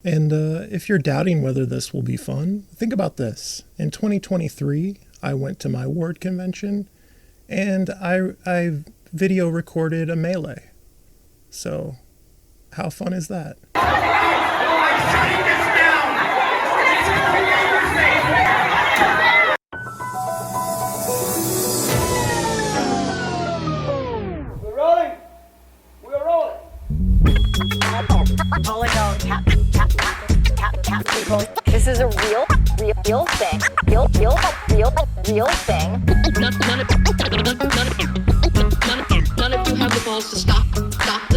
And if you're doubting whether this will be fun, think about this. In 2023, I went to my ward convention and I video recorded a melee. So how fun is that? We're rolling. We're rolling. This is a real thing. Real thing. None of you have the balls to stop this. Stop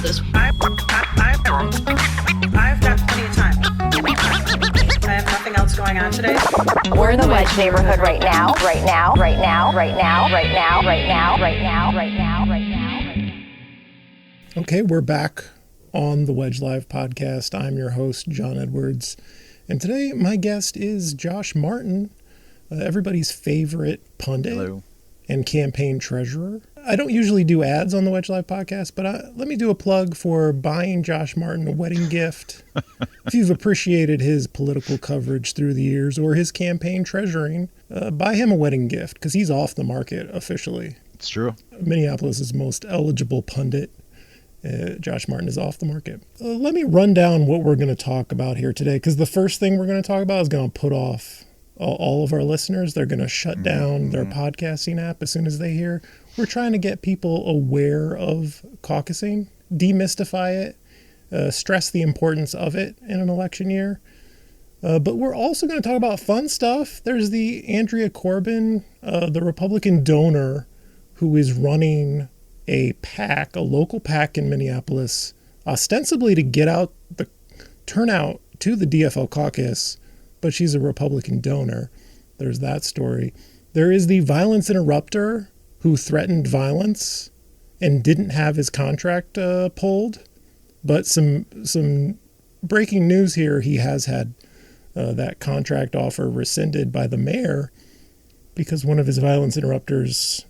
this. I've got plenty of time. I have nothing else going on today. We're in the Wedge neighborhood right now. Okay, we're back on the Wedge Live podcast. I'm your host, John Edwards. And today my guest is Josh Martin, everybody's favorite pundit. Hello. And campaign treasurer. I don't usually do ads on the Wedge Live podcast, but let me do a plug for buying Josh Martin a wedding gift. If you've appreciated his political coverage through the years or his campaign treasuring, buy him a wedding gift because he's off the market officially. It's true. Minneapolis' most eligible pundit. Josh Martin is off the market. Let me run down what we're going to talk about here today, because the first thing we're going to talk about is going to put off all of our listeners. They're going to shut down their podcasting app as soon as they hear. We're trying to get people aware of caucusing, demystify it, stress the importance of it in an election year. But we're also going to talk about fun stuff. There's the Andrea Corbin, the Republican donor who is running a PAC, a local PAC in Minneapolis, ostensibly to get out the turnout to the DFL caucus, but she's a Republican donor. There's that story. There is the violence interrupter who threatened violence and didn't have his contract pulled. But some breaking news here, he has had that contract offer rescinded by the mayor because one of his violence interrupters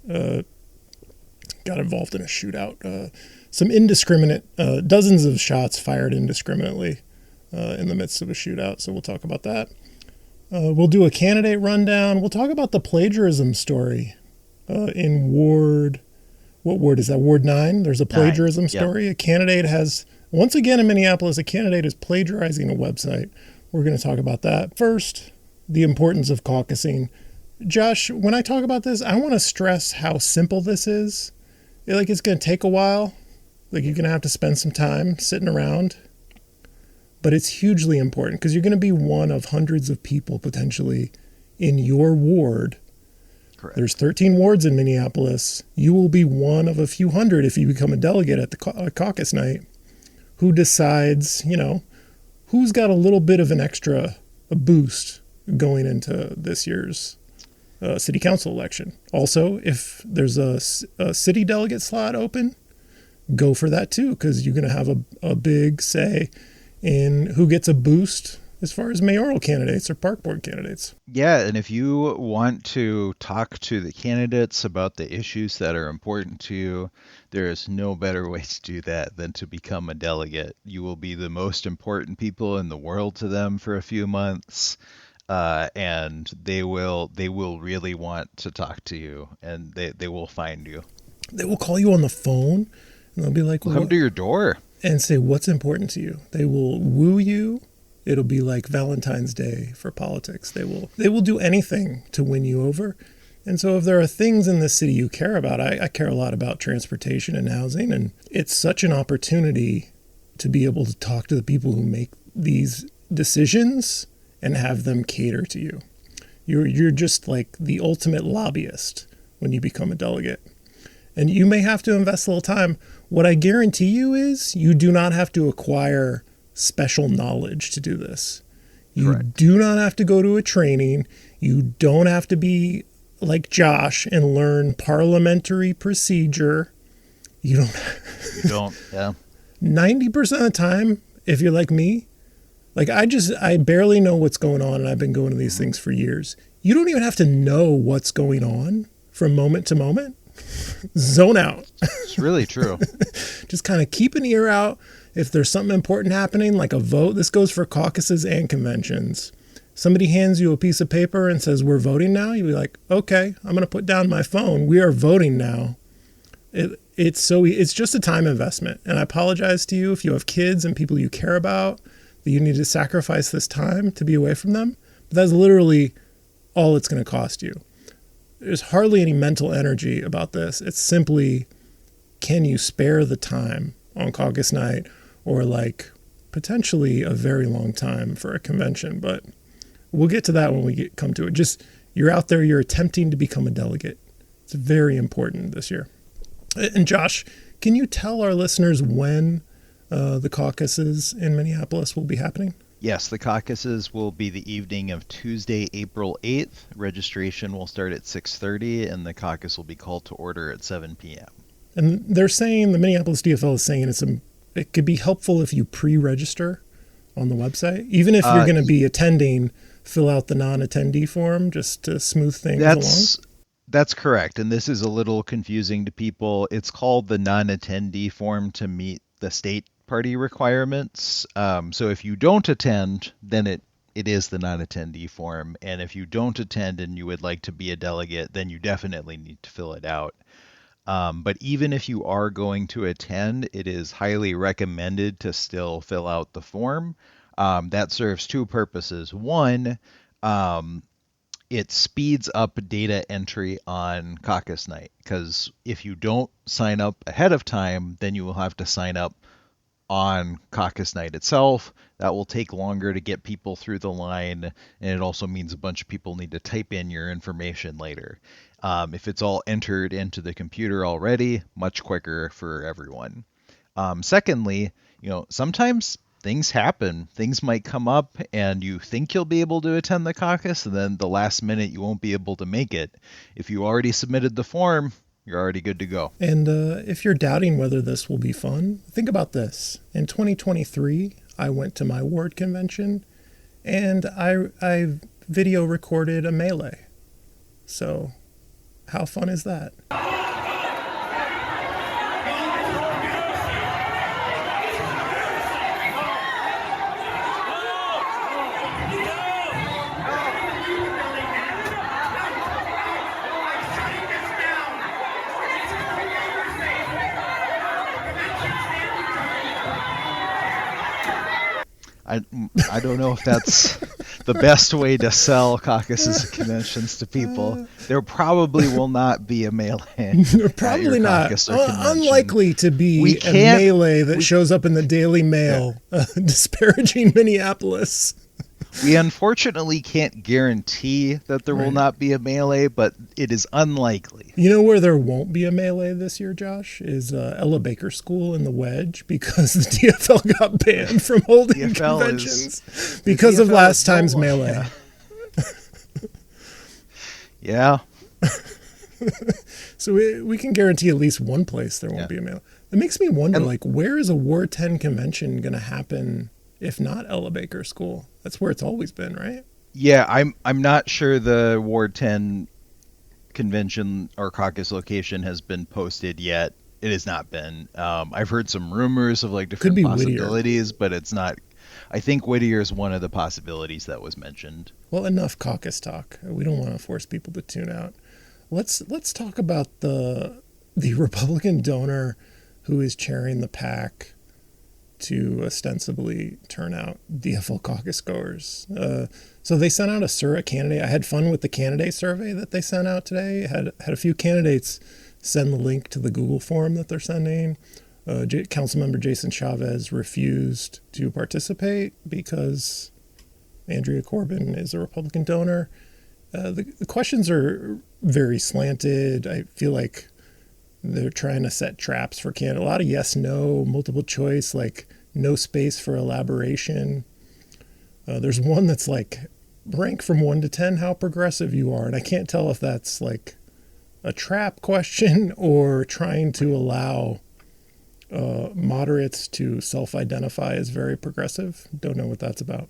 got involved in a shootout. Some indiscriminate, dozens of shots fired indiscriminately in the midst of a shootout. So we'll talk about that. We'll do a candidate rundown. We'll talk about the plagiarism story in Ward. What ward is that? Ward 9. There's a plagiarism story. A candidate has, once again in Minneapolis, a candidate is plagiarizing a website. We're going to talk about that. First, the importance of caucusing. Josh, when I talk about this, I want to stress how simple this is. It's going to take a while. You're going to have to spend some time sitting around. But it's hugely important because you're going to be one of hundreds of people potentially in your ward. Correct. There's 13 wards in Minneapolis. You will be one of a few hundred if you become a delegate at the caucus night who decides, who's got a little bit of a boost going into this year's city council election. Also, if there's a city delegate slot open, go for that too, because you're going to have a big say in who gets a boost as far as mayoral candidates or park board candidates. Yeah, and if you want to talk to the candidates about the issues that are important to you, there is no better way to do that than to become a delegate. You will be the most important people in the world to them for a few months. And they will really want to talk to you, and they will find you. They will call you on the phone, and they'll be like, come to your door and say, what's important to you? They will woo you. It'll be like Valentine's Day for politics. They will do anything to win you over. And so if there are things in this city you care about, I care a lot about transportation and housing, and it's such an opportunity to be able to talk to the people who make these decisions and have them cater to you. You're just like the ultimate lobbyist when you become a delegate. And you may have to invest a little time. What I guarantee you is you do not have to acquire special knowledge to do this. You Correct. Do not have to go to a training. You don't have to be like Josh and learn parliamentary procedure. You don't, yeah. 90% of the time, if you're like me, I barely know what's going on, and I've been going to these things for years. You don't even have to know what's going on from moment to moment zone out. It's really true. Just kind of keep an ear out. If there's something important happening, like a vote, this goes for caucuses and conventions. Somebody hands you a piece of paper and says, we're voting now. You'll be like, okay, I'm going to put down my phone. We are voting now. It's just a time investment. And I apologize to you if you have kids and people you care about, that you need to sacrifice this time to be away from them. But that's literally all it's going to cost you. There's hardly any mental energy about this. It's simply, can you spare the time on caucus night, or like potentially a very long time for a convention? But we'll get to that when we come to it. Just, you're out there, you're attempting to become a delegate. It's very important this year. And Josh, can you tell our listeners when the caucuses in Minneapolis will be happening? Yes, the caucuses will be the evening of Tuesday, April 8th. Registration will start at 6:30, and the caucus will be called to order at 7 p.m. And they're saying, the Minneapolis DFL is saying it could be helpful if you pre-register on the website. Even if you're going to be attending, fill out the non-attendee form just to smooth things along. That's correct. And this is a little confusing to people. It's called the non-attendee form to meet the state party requirements. So if you don't attend, then it is the non-attendee form. And if you don't attend and you would like to be a delegate, then you definitely need to fill it out. But even if you are going to attend, it is highly recommended to still fill out the form. That serves two purposes. One, it speeds up data entry on caucus night, because if you don't sign up ahead of time, then you will have to sign up on caucus night itself. That will take longer to get people through the line, and it also means a bunch of people need to type in your information later. If it's all entered into the computer already, much quicker for everyone. Secondly, sometimes things happen. Things might come up and you think you'll be able to attend the caucus, and then the last minute you won't be able to make it. If you already submitted the form, you're already good to go. And if you're doubting whether this will be fun, think about this. In 2023, I went to my ward convention and I video recorded a melee. So how fun is that? I don't know if that's the best way to sell caucuses and conventions to people. There probably will not be a melee. Probably not. Unlikely to be a melee that shows up in the Daily Mail disparaging Minneapolis. We unfortunately can't guarantee that there will not be a melee, but it is unlikely. You know where there won't be a melee this year, Josh, is Ella Baker School in the Wedge, because the DFL got banned from holding conventions because of last time's melee. Yeah. So we can guarantee at least one place there won't be a melee. It makes me wonder, where is a Ward 10 convention going to happen if not Ella Baker School? That's where it's always been, right? Yeah, I'm not sure the Ward 10 convention or caucus location has been posted yet. It has not been. I've heard some rumors of different possibilities, Whittier. But it's not. I think Whittier is one of the possibilities that was mentioned. Well, enough caucus talk. We don't want to force people to tune out. Let's talk about the Republican donor who is chairing the PAC to ostensibly turn out DFL caucus goers. So they sent out a candidate. I had fun with the candidate survey that they sent out today. Had a few candidates send the link to the Google form that they're sending. Councilmember Jason Chavez refused to participate because Andrea Corbin is a Republican donor. The questions are very slanted. I feel like they're trying to set traps for candidates. A lot of yes, no, multiple choice, no space for elaboration. There's one that's rank from 1 to 10 how progressive you are. And I can't tell if that's a trap question or trying to allow moderates to self-identify as very progressive. Don't know what that's about.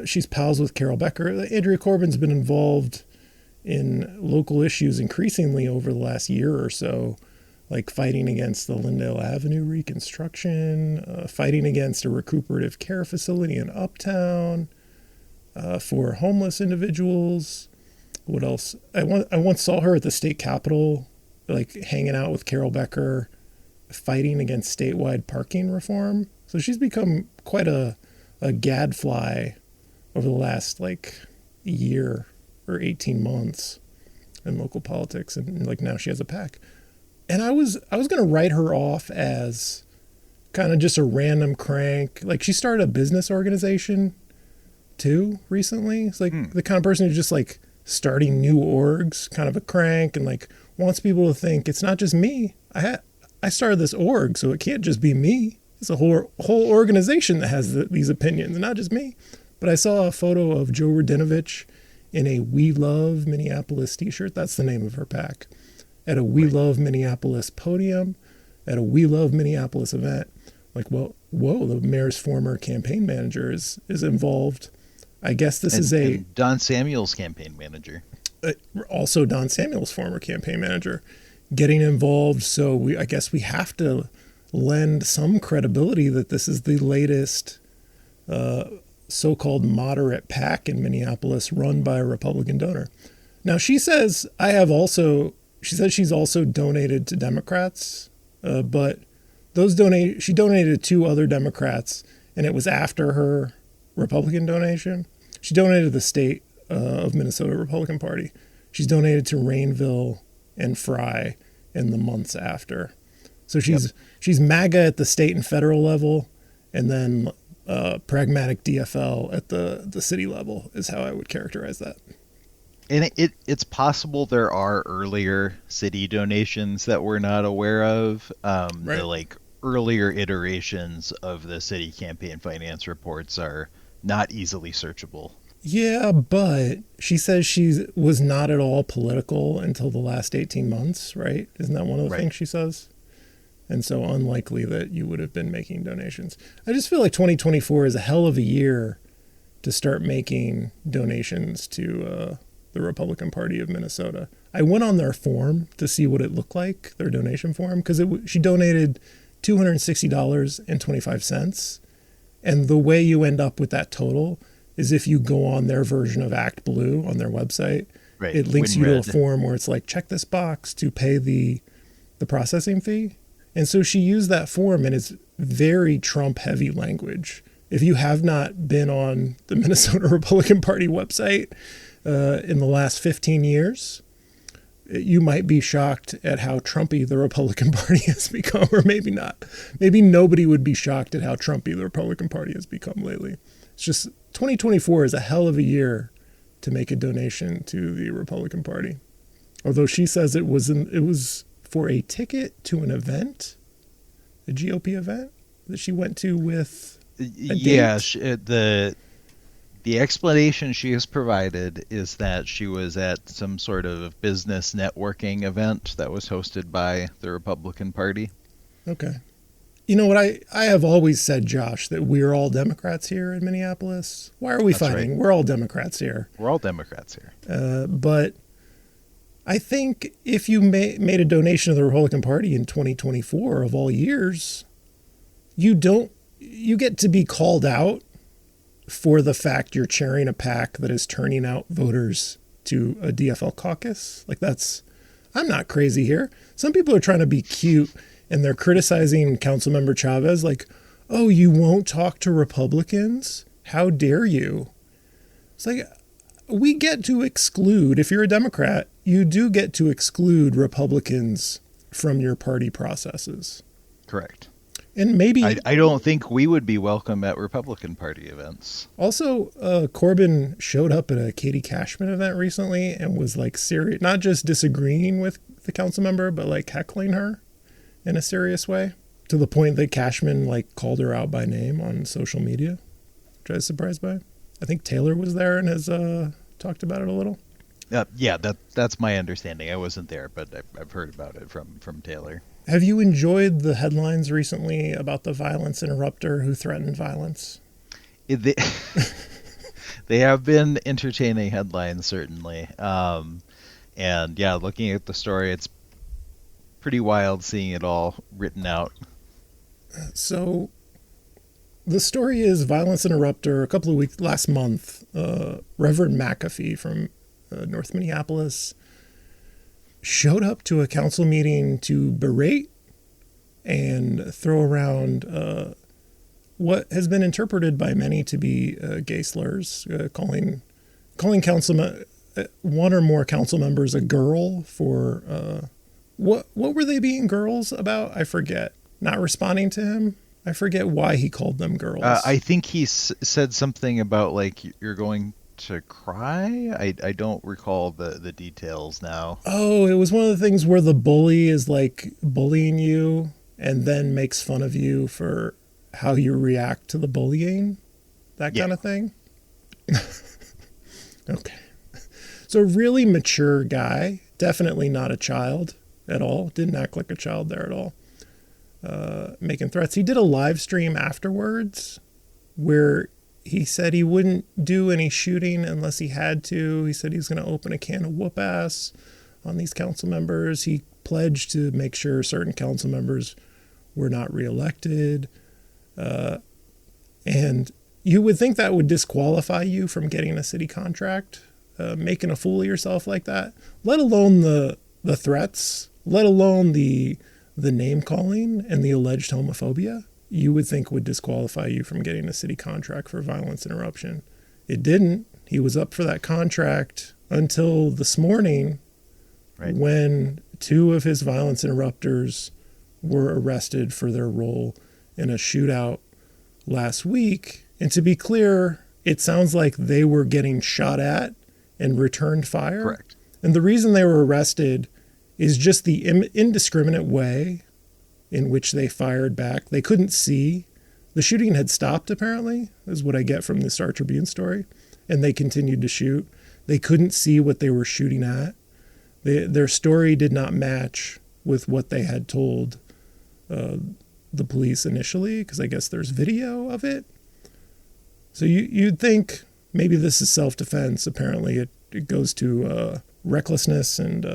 She's pals with Carol Becker. Andrea Corbin's been involved in local issues increasingly over the last year or so, like fighting against the Lindale Avenue reconstruction, fighting against a recuperative care facility in Uptown, for homeless individuals. What else? I once saw her at the state capitol, like hanging out with Carol Becker, fighting against statewide parking reform. So she's become quite a gadfly over the last like year or 18 months in local politics, and like now she has a PAC. And I was gonna write her off as kind of just a random crank. Like she started a business organization too recently. It's like the kind of person who's just like starting new orgs, kind of a crank, and like wants people to think it's not just me. I started this org, so it can't just be me. It's a whole organization that has these opinions, not just me. But I saw a photo of Joe Radinovich in a We Love Minneapolis t-shirt. That's the name of her PAC. At a We Love Minneapolis podium, at a We Love Minneapolis event. Like, well, whoa, the mayor's former campaign manager is involved. I guess this is and Don Samuel's campaign manager. Also Don Samuel's former campaign manager getting involved. So I guess we have to lend some credibility that this is the latest so-called moderate PAC in Minneapolis run by a Republican donor. Now she says she's also donated to Democrats, but she donated to 2 other Democrats, and it was after her Republican donation. She donated to the state of Minnesota Republican Party. She's donated to Rainville and Fry in the months after. So she's MAGA at the state and federal level, and then pragmatic DFL at the city level is how I would characterize that. And it's possible there are earlier city donations that we're not aware of. Right. The like earlier iterations of the city campaign finance reports are not easily searchable. Yeah, but she says she was not at all political until the last 18 months, right? Isn't that one of the things she says? And so unlikely that you would have been making donations. I just feel like 2024 is a hell of a year to start making donations to the Republican Party of Minnesota. I went on their form to see what it looked like, their donation form, because she donated $260.25. And the way you end up with that total is if you go on their version of Act Blue on their website, it links you to a form where it's like, check this box to pay the processing fee. And so she used that form, and it's very Trump-heavy language. If you have not been on the Minnesota Republican Party website in the last 15 years, you might be shocked at how Trumpy the Republican Party has become, or maybe not. Maybe nobody would be shocked at how Trumpy the Republican Party has become lately. It's just 2024 is a hell of a year to make a donation to the Republican Party. Although she says it was for a ticket to an event, a GOP event that she went to with a date. The explanation she has provided is that she was at some sort of business networking event that was hosted by the Republican Party. Okay. You know what? I have always said, Josh, that we're all Democrats here in Minneapolis. Why are we fighting? Right. We're all Democrats here. We're all Democrats here. But I think if you made a donation to the Republican Party in 2024 of all years, you get to be called out for the fact you're chairing a PAC that is turning out voters to a DFL caucus. Like I'm not crazy here. Some people are trying to be cute and they're criticizing Councilmember Chavez like, oh, you won't talk to Republicans? How dare you? It's like, we get to exclude, if you're a Democrat, you do get to exclude Republicans from your party processes. Correct. And maybe I don't think we would be welcome at Republican Party events. Also, Corbin showed up at a Katie Cashman event recently and was like serious, not just disagreeing with the council member, but like heckling her in a serious way, to the point that Cashman like called her out by name on social media, which I was surprised by. I think Taylor was there and has talked about it a little. Yeah, that's my understanding. I wasn't there, but I've heard about it from Taylor. Have you enjoyed the headlines recently about the violence interrupter who threatened violence? They have been entertaining headlines, certainly. And yeah, looking at the story, it's pretty wild seeing it all written out. So the story is Violence Interrupter. A couple of weeks, last month, Reverend McAfee from North Minneapolis showed up to a council meeting to berate and throw around what has been interpreted by many to be gay slurs, calling one or more council members a girl for what were they being girls about? I forget. Not responding to him. I forget why he called them girls. I think he said something about like you're going to cry. I don't recall the details now. Oh, it was one of the things where the bully is like bullying you and then makes fun of you for how you react to the bullying. That kind of thing. Okay. So really mature guy, definitely not a child at all. Didn't act like a child there at all. Making threats. He did a live stream afterwards where he said he wouldn't do any shooting unless he had to. He said he's going to open a can of whoop ass on these council members. He pledged to make sure certain council members were not reelected. And you would think that would disqualify you from getting a city contract, making a fool of yourself like that, let alone the threats, let alone the name calling and the alleged homophobia. You would think would disqualify you from getting a city contract for violence interruption. It didn't. He was up for that contract until this morning, when two of his violence interrupters were arrested for their role in a shootout last week. And to be clear, it sounds like they were getting shot at and returned fire. Correct. And the reason they were arrested is just the indiscriminate way in which they fired back. They couldn't see. The shooting had stopped, apparently, is what I get from the Star Tribune story. And they continued to shoot. They couldn't see what they were shooting at. Their story did not match with what they had told the police initially, because I guess there's video of it. So you'd think maybe this is self-defense. Apparently it goes to recklessness and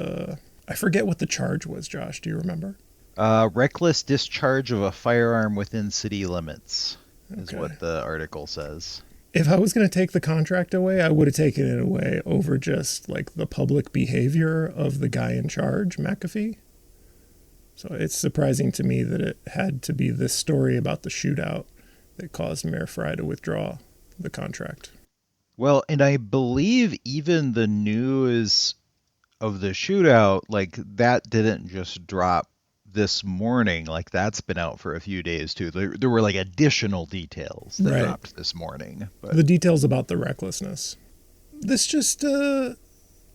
I forget what the charge was, Josh. Do you remember? Reckless discharge of a firearm within city limits is what the article says. If I was going to take the contract away, I would have taken it away over just like the public behavior of the guy in charge, McAfee. So it's surprising to me that it had to be this story about the shootout that caused Mayor Fry to withdraw the contract. Well, and I believe even the news of the shootout, like that didn't just drop this morning. Like that's been out for a few days too. There were like additional details that dropped this morning. But the details about the recklessness. This just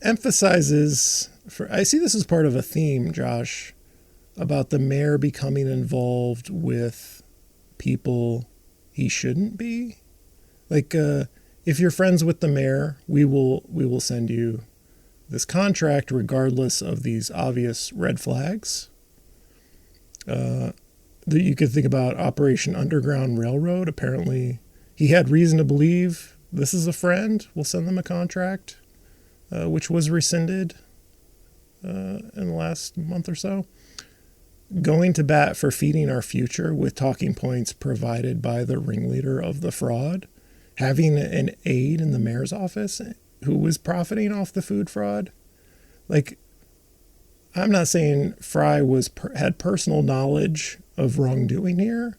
emphasizes, I see this as part of a theme, Josh, about the mayor becoming involved with people he shouldn't be. Like, if you're friends with the mayor, we will send you this contract regardless of these obvious red flags. That you could think about Operation Underground Railroad. Apparently, he had reason to believe this is a friend. We'll send them a contract, which was rescinded in the last month or so. Going to bat for feeding our future with talking points provided by the ringleader of the fraud. Having an aide in the mayor's office who was profiting off the food fraud. Like, I'm not saying Fry had personal knowledge of wrongdoing here,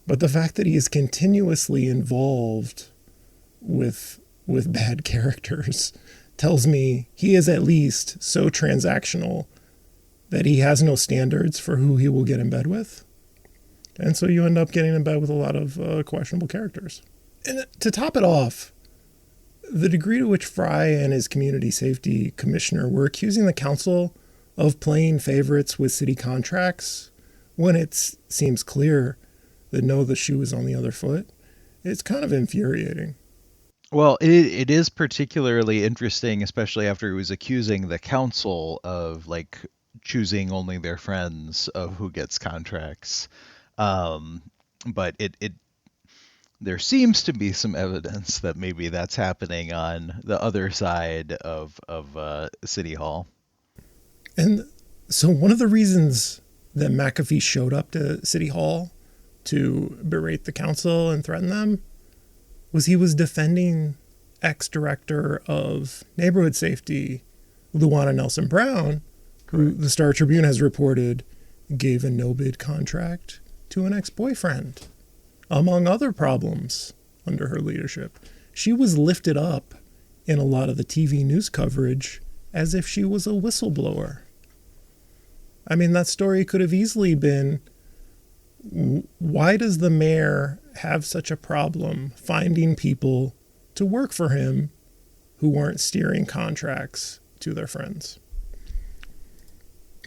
but the fact that he is continuously involved with bad characters tells me he is at least so transactional that he has no standards for who he will get in bed with. And so you end up getting in bed with a lot of questionable characters. And to top it off, the degree to which Fry and his community safety commissioner were accusing the council of playing favorites with city contracts when it seems clear that the shoe is on the other foot, it's kind of infuriating. Well, it is particularly interesting, especially after he was accusing the council of like choosing only their friends of who gets contracts. But there seems to be some evidence that maybe that's happening on the other side of City Hall. And so one of the reasons that McAfee showed up to City Hall to berate the council and threaten them was he was defending ex-director of neighborhood safety, Luana Nelson Brown, who the Star Tribune has reported gave a no-bid contract to an ex-boyfriend, among other problems under her leadership. She was lifted up in a lot of the TV news coverage as if she was a whistleblower. I mean, that story could have easily been, why does the mayor have such a problem finding people to work for him who aren't steering contracts to their friends?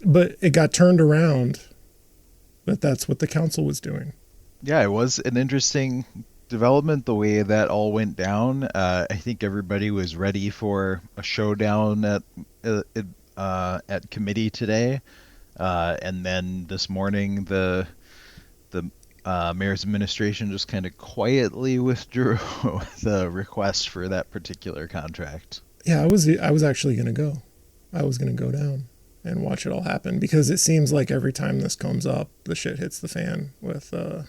But it got turned around that that's what the council was doing. Yeah, it was an interesting development the way that all went down. I think everybody was ready for a showdown at committee today, and then this morning the mayor's administration just kind of quietly withdrew the request for that particular contract. Yeah, I was actually going to go. I was going to go down and watch it all happen, because it seems like every time this comes up, the shit hits the fan with on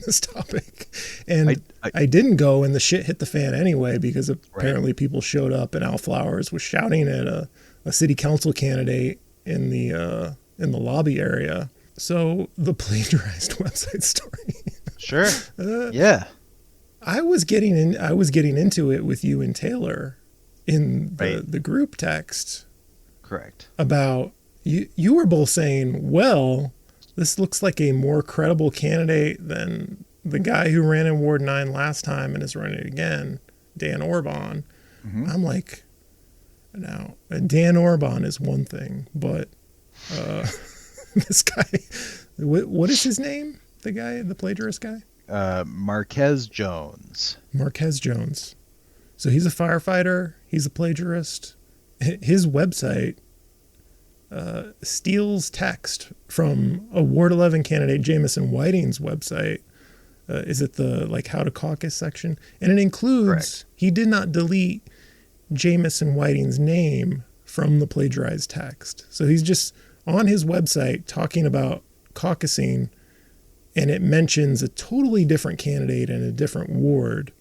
this topic. And I didn't go, and the shit hit the fan anyway, because apparently people showed up and Al Flowers was shouting at a city council candidate in the lobby area. So the plagiarized website story. Sure. Yeah. I was getting into it with you and Taylor in the group text. Correct. About you were both saying, well, this looks like a more credible candidate than the guy who ran in Ward 9 last time and is running again, Dan Orban. Mm-hmm. I'm like, now, Dan Orban is one thing, but this guy, what is his name? The guy, the plagiarist guy? Marquez Jones. Marquez Jones. So he's a firefighter. He's a plagiarist. His website steals text from a Ward 11 candidate, Jamison Whiting's website. Is it the how to caucus section? And it includes, correct, he did not delete Jamison Whiting's name from the plagiarized text. So he's just on his website talking about caucusing, and it mentions a totally different candidate in a different ward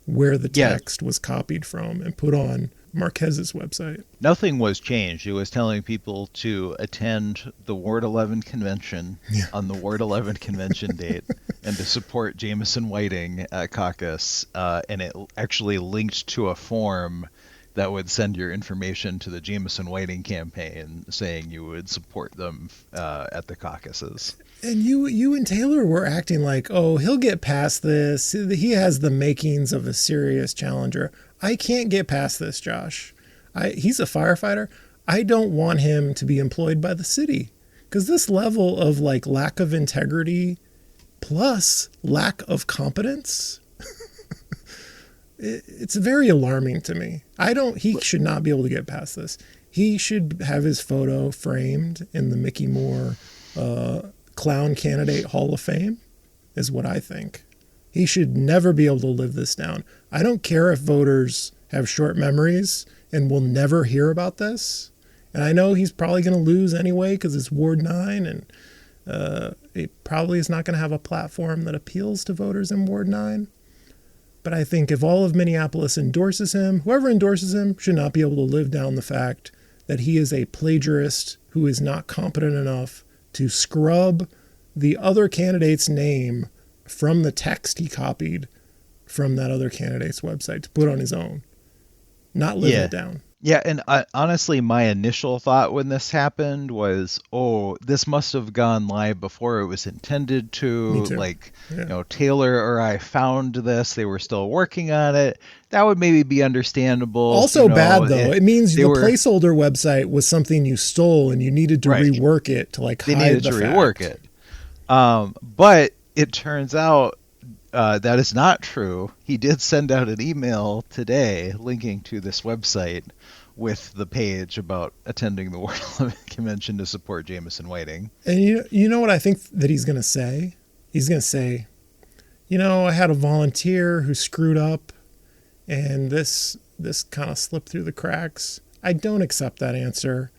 where the text was copied from and put on Marquez's website. Nothing was changed. It was telling people to attend the Ward 11 convention on the Ward 11 convention date and to support Jamison Whiting at Caucus. And it actually linked to a form that would send your information to the Jamison Whiting campaign saying you would support them at the caucuses. And you and Taylor were acting like, oh, he'll get past this. He has the makings of a serious challenger. I can't get past this, Josh. He's a firefighter. I don't want him to be employed by the city, because this level of lack of integrity plus lack of competence, it's very alarming to me. He should not be able to get past this. He should have his photo framed in the Mickey Moore Clown Candidate Hall of Fame, is what I think. He should never be able to live this down. I don't care if voters have short memories and will never hear about this. And I know he's probably going to lose anyway because it's Ward 9, and he probably is not going to have a platform that appeals to voters in Ward 9. But I think if all of Minneapolis endorses him, whoever endorses him should not be able to live down the fact that he is a plagiarist who is not competent enough to scrub the other candidate's name from the text he copied from that other candidate's website to put on his own. Not live it down. Yeah, and honestly, my initial thought when this happened was, oh, this must have gone live before it was intended to. Me too. Taylor or I found this. They were still working on it. That would maybe be understandable. Also bad, though. It means the placeholder website was something you stole and you needed to rework it to hide the fact. They needed to rework it. But it turns out that is not true. He did send out an email today linking to this website with the page about attending the Ward 11 convention to support Jamison Whiting. And you know what I think that he's going to say? He's going to say, I had a volunteer who screwed up and this kind of slipped through the cracks. I don't accept that answer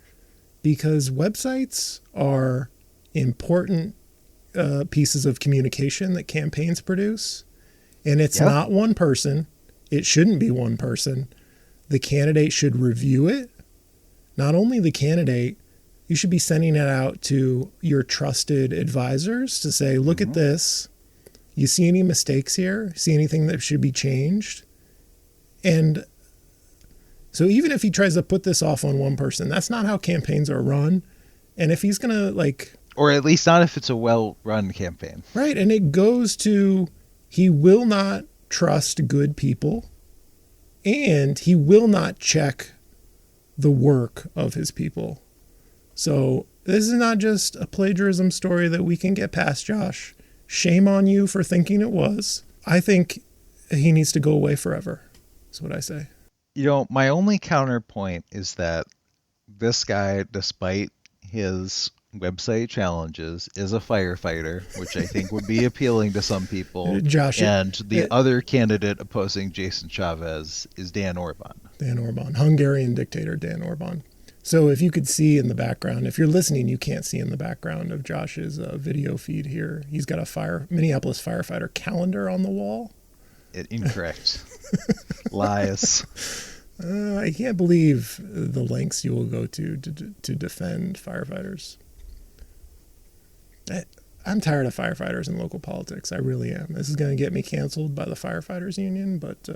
because websites are important pieces of communication that campaigns produce. And it's not one person. It shouldn't be one person. The candidate should review it. Not only the candidate, you should be sending it out to your trusted advisors to say, look at this. You see any mistakes here? See anything that should be changed? And so even if he tries to put this off on one person, that's not how campaigns are run. And if he's going to or at least not if it's a well-run campaign. Right. And it goes to, he will not trust good people and he will not check the work of his people. So this is not just a plagiarism story that we can get past, Josh. Shame on you for thinking it was. I think he needs to go away forever. That's what I say. My only counterpoint is that this guy, despite his website challenges, is a firefighter, which I think would be appealing to some people. Josh, and the other candidate opposing Jason Chavez is Dan Orban. Dan Orban, Hungarian dictator Dan Orban. So if you could see in the background, if you're listening, you can't see in the background of Josh's video feed here. He's got a Minneapolis firefighter calendar on the wall. Incorrect. Lies. I can't believe the lengths you will go to defend firefighters. I'm tired of firefighters in local politics. I really am. This is going to get me canceled by the firefighters union, but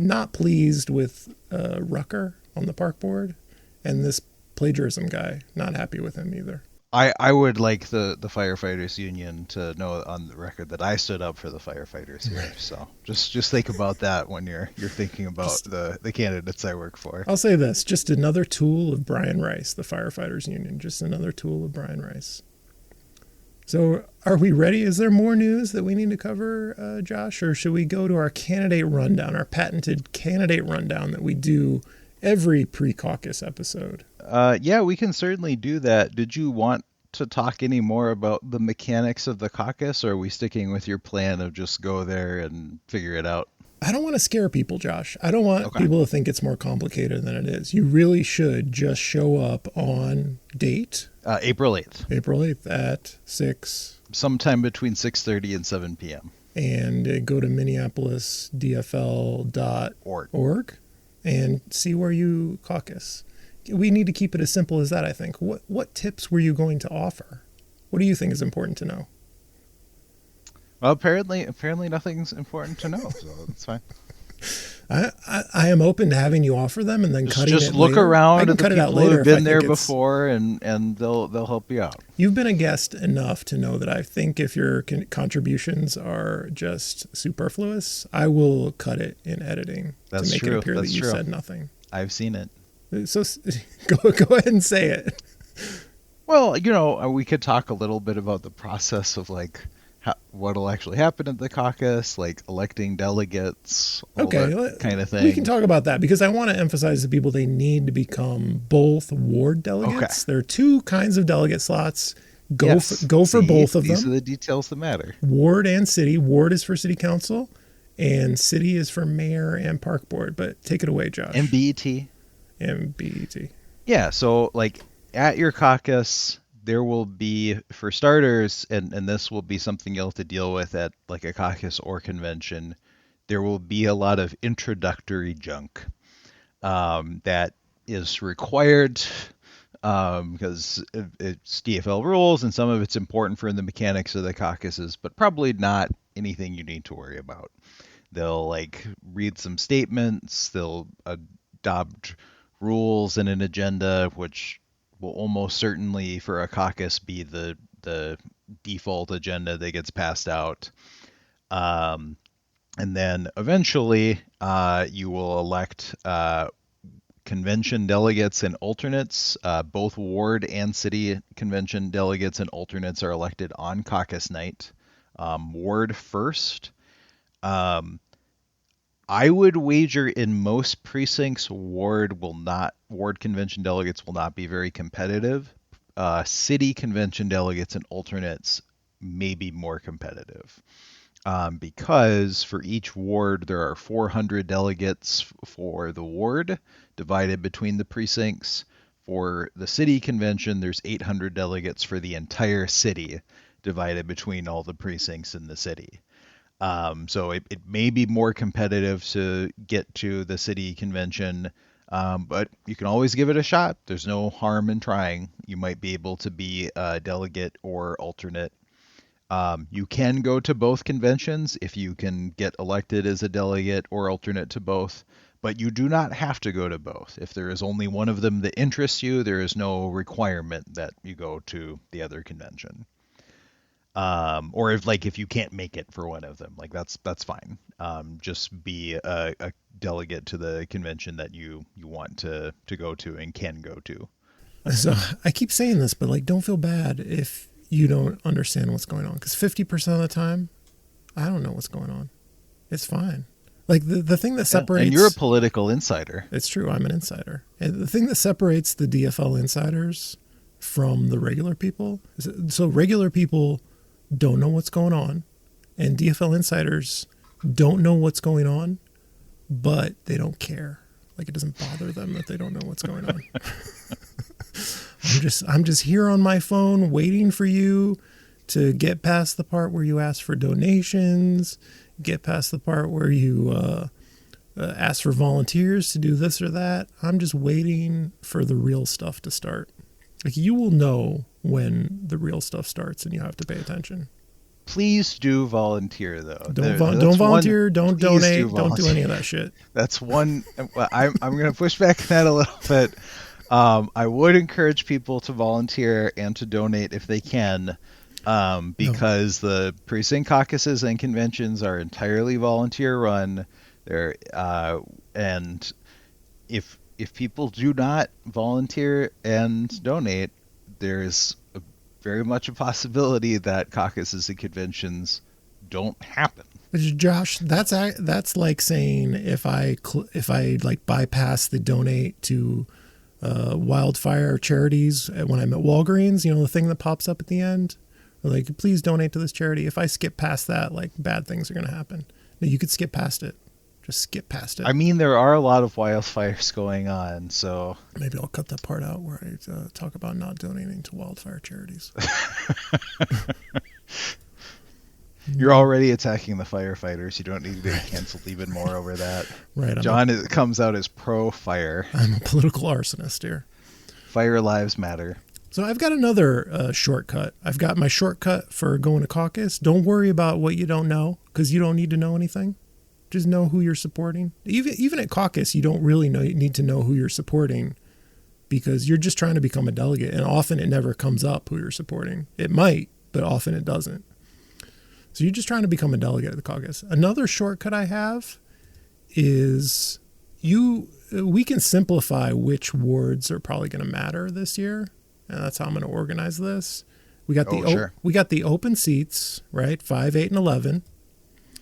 not pleased with Rucker on the park board. And this plagiarism guy, not happy with him either. I would like the firefighters union to know on the record that I stood up for the firefighters here. Right. So just think about that when you're thinking about the candidates I work for. I'll say this, just another tool of Brian Rice, the firefighters union, just another tool of Brian Rice. So are we ready? Is there more news that we need to cover, Josh, or should we go to our candidate rundown, our patented candidate rundown that we do every pre-caucus episode? Yeah, we can certainly do that. Did you want to talk any more about the mechanics of the caucus, or are we sticking with your plan of just go there and figure it out? I don't want to scare people, Josh. I don't want people to think it's more complicated than it is. You really should just show up on date. April 8th. April 8th at 6. Sometime between 6:30 and 7 p.m. And go to minneapolisdfl.org. And see where you caucus. We need to keep it as simple as that, I think. What tips were you going to offer? What do you think is important to know? Well, apparently nothing's important to know, so that's fine. I am open to having you offer them and then cutting it later. Just look around at the people who've been there before, and they'll help you out. You've been a guest enough to know that I think if your contributions are just superfluous, I will cut it in editing to make it appear that you said nothing. I've seen it. So go ahead and say it. Well, we could talk a little bit about the process of what'll actually happen at the caucus, like electing delegates, that kind of thing. We can talk about that because I want to emphasize to people they need to become both ward delegates. There are two kinds of delegate slots. Go for both of them. These are the details that matter. Ward and city. Ward is for city council, and city is for mayor and park board. But take it away, Josh. MBET. Yeah, so at your caucus, there will be, for starters, and this will be something you'll have to deal with at a caucus or convention, there will be a lot of introductory junk that is required because it's DFL rules and some of it's important for the mechanics of the caucuses, but probably not anything you need to worry about. They'll read some statements, they'll adopt rules and an agenda, which will almost certainly for a caucus be the default agenda that gets passed out. And then eventually you will elect convention delegates and alternates. Both ward and city convention delegates and alternates are elected on caucus night. Ward first. I would wager in most precincts, ward convention delegates will not be very competitive. City convention delegates and alternates may be more competitive. because for each ward there are 400 delegates for the ward divided between the precincts. For the city convention, there's 800 delegates for the entire city divided between all the precincts in the city. So it may be more competitive to get to the city convention, but you can always give it a shot. There's no harm in trying. You might be able to be a delegate or alternate. You can go to both conventions if you can get elected as a delegate or alternate to both, but you do not have to go to both. If there is only one of them that interests you, there is no requirement that you go to the other convention. Or if you can't make it for one of them, like that's fine. Just be a delegate to the convention that you want to go to and can go to. So I keep saying this, but like, don't feel bad if you don't understand what's going on, because 50% of the time, I don't know what's going on. It's fine. Like the thing that separates... And you're a political insider. It's true. I'm an insider. And the thing that separates the DFL insiders from the regular people is, so regular people don't know what's going on, and DFL insiders don't know what's going on, but they don't care. Like, it doesn't bother them that they don't know what's going on. I'm just here on my phone waiting for you to get past the part where you ask for donations, get past the part where you ask for volunteers to do this or that. I'm just waiting for the real stuff to start. Like, you will know when the real stuff starts, and you have to pay attention. Please do volunteer, though. Don't volunteer. Don't donate. Don't do any of that shit. That's one. I'm going to push back on that a little bit. I would encourage people to volunteer and to donate if they can, because the precinct caucuses and conventions are entirely volunteer run. And if people do not volunteer and donate, there's very much a possibility that caucuses and conventions don't happen. Josh, that's like saying if I like bypass the donate to wildfire charities when I'm at Walgreens, the thing that pops up at the end, like, please donate to this charity. If I skip past that, like, bad things are going to happen. No, you could skip past it. Just skip past it. I mean, there are a lot of wildfires going on, so maybe I'll cut that part out where I talk about not donating to wildfire charities. You're already attacking the firefighters. You don't need to get canceled even more over that. Right. John comes out as pro-fire. I'm a political arsonist here. Fire lives matter. So I've got another shortcut. I've got my shortcut for going to caucus. Don't worry about what you don't know, because you don't need to know anything. Just know who you're supporting. Even at caucus, you don't really need to know who you're supporting, because you're just trying to become a delegate, and often it never comes up who you're supporting. It might, but often it doesn't. So you're just trying to become a delegate at the caucus. Another shortcut I have is we can simplify which wards are probably going to matter this year, and that's how I'm going to organize this. We got the open seats, right? 5, 8, and 11.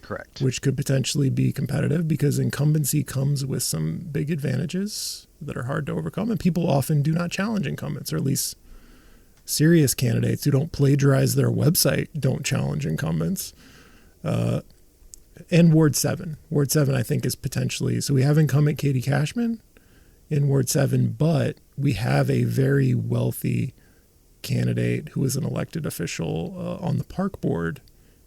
Correct. Which could potentially be competitive, because incumbency comes with some big advantages that are hard to overcome, and people often do not challenge incumbents, or at least serious candidates who don't plagiarize their website don't challenge incumbents. And Ward 7. Ward 7, I think, is potentially... So we have incumbent Katie Cashman in Ward 7, but we have a very wealthy candidate who is an elected official on the park board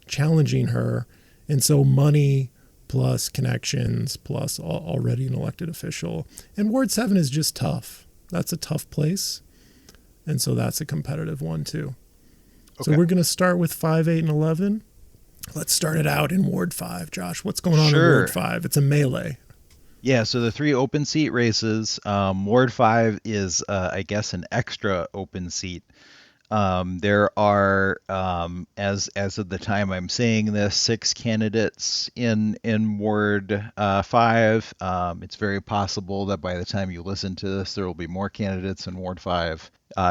challenging her. And so money plus connections plus already an elected official. And Ward 7 is just tough. That's a tough place. And so that's a competitive one too. Okay. So we're going to start with 5, 8, and 11. Let's start it out in Ward 5. Josh, what's going on in Ward 5? It's a melee. Yeah, so the 3 open seat races. Ward 5 is, I guess, an extra open seat. There are, as of the time I'm saying this, 6 candidates in Ward 5. It's very possible that by the time you listen to this, there will be more candidates in Ward 5.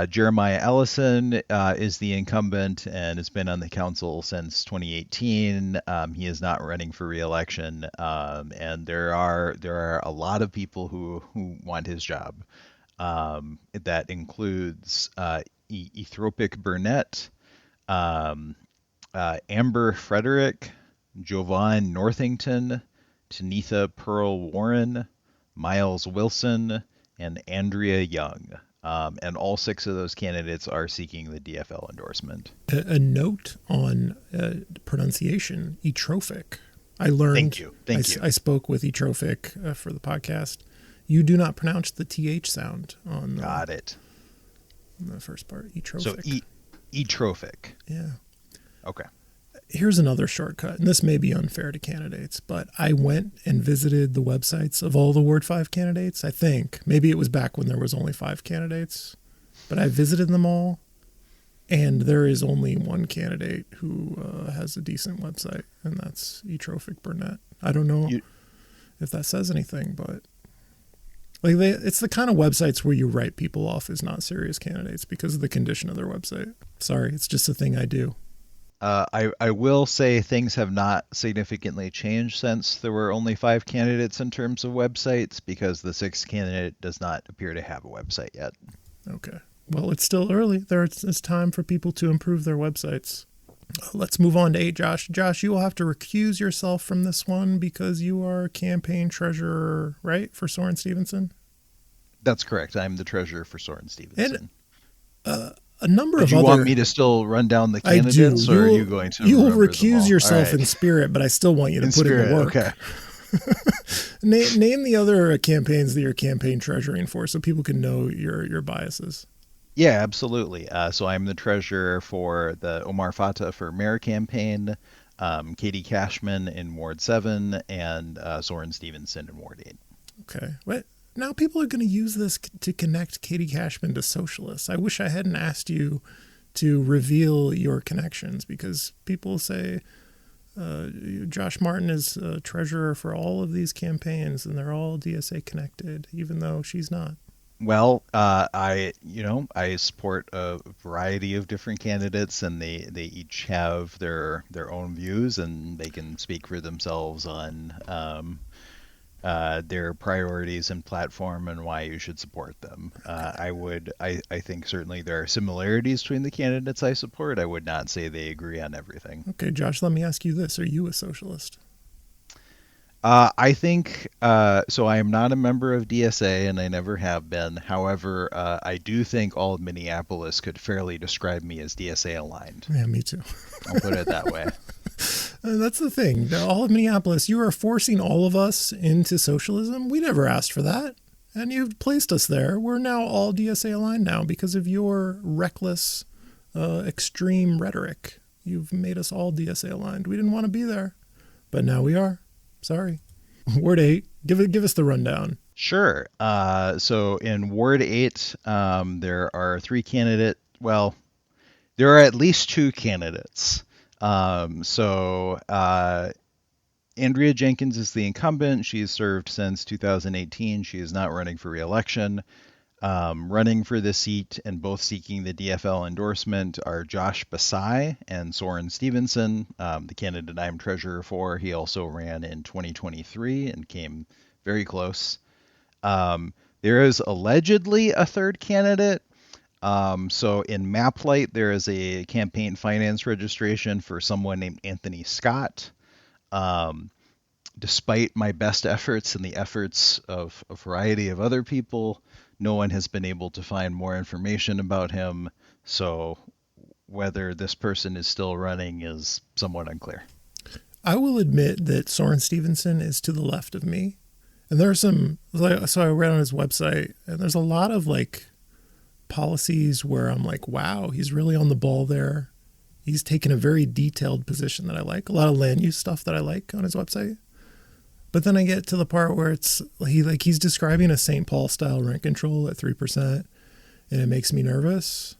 Jeremiah Ellison is the incumbent and has been on the council since 2018. He is not running for re-election, and there are a lot of people who want his job. That includes Ethropic Burnett, Amber Frederick, Jovan Northington, Tanitha Pearl Warren, Miles Wilson, and Andrea Young. And all 6 of those candidates are seeking the DFL endorsement. A note on pronunciation, atrophic. I learned. Thank you. I spoke with Atrophic for the podcast. You do not pronounce the TH sound on Got it. On the first part. Atrophic. So atrophic. Yeah. Okay. Here's another shortcut, and this may be unfair to candidates, but I went and visited the websites of all the Ward 5 candidates, I think. Maybe it was back when there was only 5 candidates, but I visited them all, and there is only one candidate who has a decent website, and that's Atrophic Burnett. I don't know if that says anything, but like it's the kind of websites where you write people off as not serious candidates because of the condition of their website. Sorry, it's just a thing I do. I will say things have not significantly changed since there were only 5 candidates in terms of websites, because the 6th candidate does not appear to have a website yet. Okay. Well, it's still early. It's time for people to improve their websites. Let's move on to 8, Josh. Josh, you will have to recuse yourself from this one because you are campaign treasurer, right, for Soren Stevenson? That's correct. I'm the treasurer for Soren Stevenson. And a number of Do other... you want me to still run down the candidates, or are you going to? You will remember them recuse all? yourself All right. in spirit, but I still want you to put in the work. Okay. Name the other campaigns that you're campaign treasuring for, so people can know your biases. Yeah, absolutely. So I'm the treasurer for the Omar Fatah for Mayor campaign, Katie Cashman in Ward 7, and Soren Stevenson in Ward 8. Okay. What? Now people are going to use this to connect Katie Cashman to socialists. I wish I hadn't asked you to reveal your connections, because people say Josh Martin is treasurer for all of these campaigns and they're all DSA connected, even though she's not. Well, I support a variety of different candidates, and they each have their own views, and they can speak for themselves on their priorities and platform and why you should support them. I think certainly there are similarities between the candidates I support. I would not say they agree on everything. Okay, Josh, let me ask you this. Are you a socialist? I think so. I am not a member of DSA, and I never have been. However, I do think all of Minneapolis could fairly describe me as DSA aligned. Yeah, me too. I'll put it that way. That's the thing. All of Minneapolis, you are forcing all of us into socialism. We never asked for that, and you've placed us there. We're now all DSA aligned now because of your reckless, extreme rhetoric. You've made us all DSA aligned. We didn't want to be there, but now we are. Sorry. Ward 8, give us the rundown. Sure. So in Ward 8, there are 3 candidates. Well, there are at least 2 candidates. Andrea Jenkins is the incumbent. She has served since 2018. She is not running for re-election. Running for the seat and both seeking the DFL endorsement are Josh Basai and Soren Stevenson, the candidate I'm treasurer for. He also ran in 2023 and came very close. There is allegedly a third candidate. So in Maplight, there is a campaign finance registration for someone named Anthony Scott. Despite my best efforts and the efforts of a variety of other people, no one has been able to find more information about him. So whether this person is still running is somewhat unclear. I will admit that Soren Stevenson is to the left of me. And there are some, so I read on his website, and there's a lot of policies where I'm like, wow, he's really on the ball there. He's taken a very detailed position that I like. A lot of land use stuff that I like on his website. But then I get to the part where it's he's describing a St. Paul style rent control at 3%, and it makes me nervous.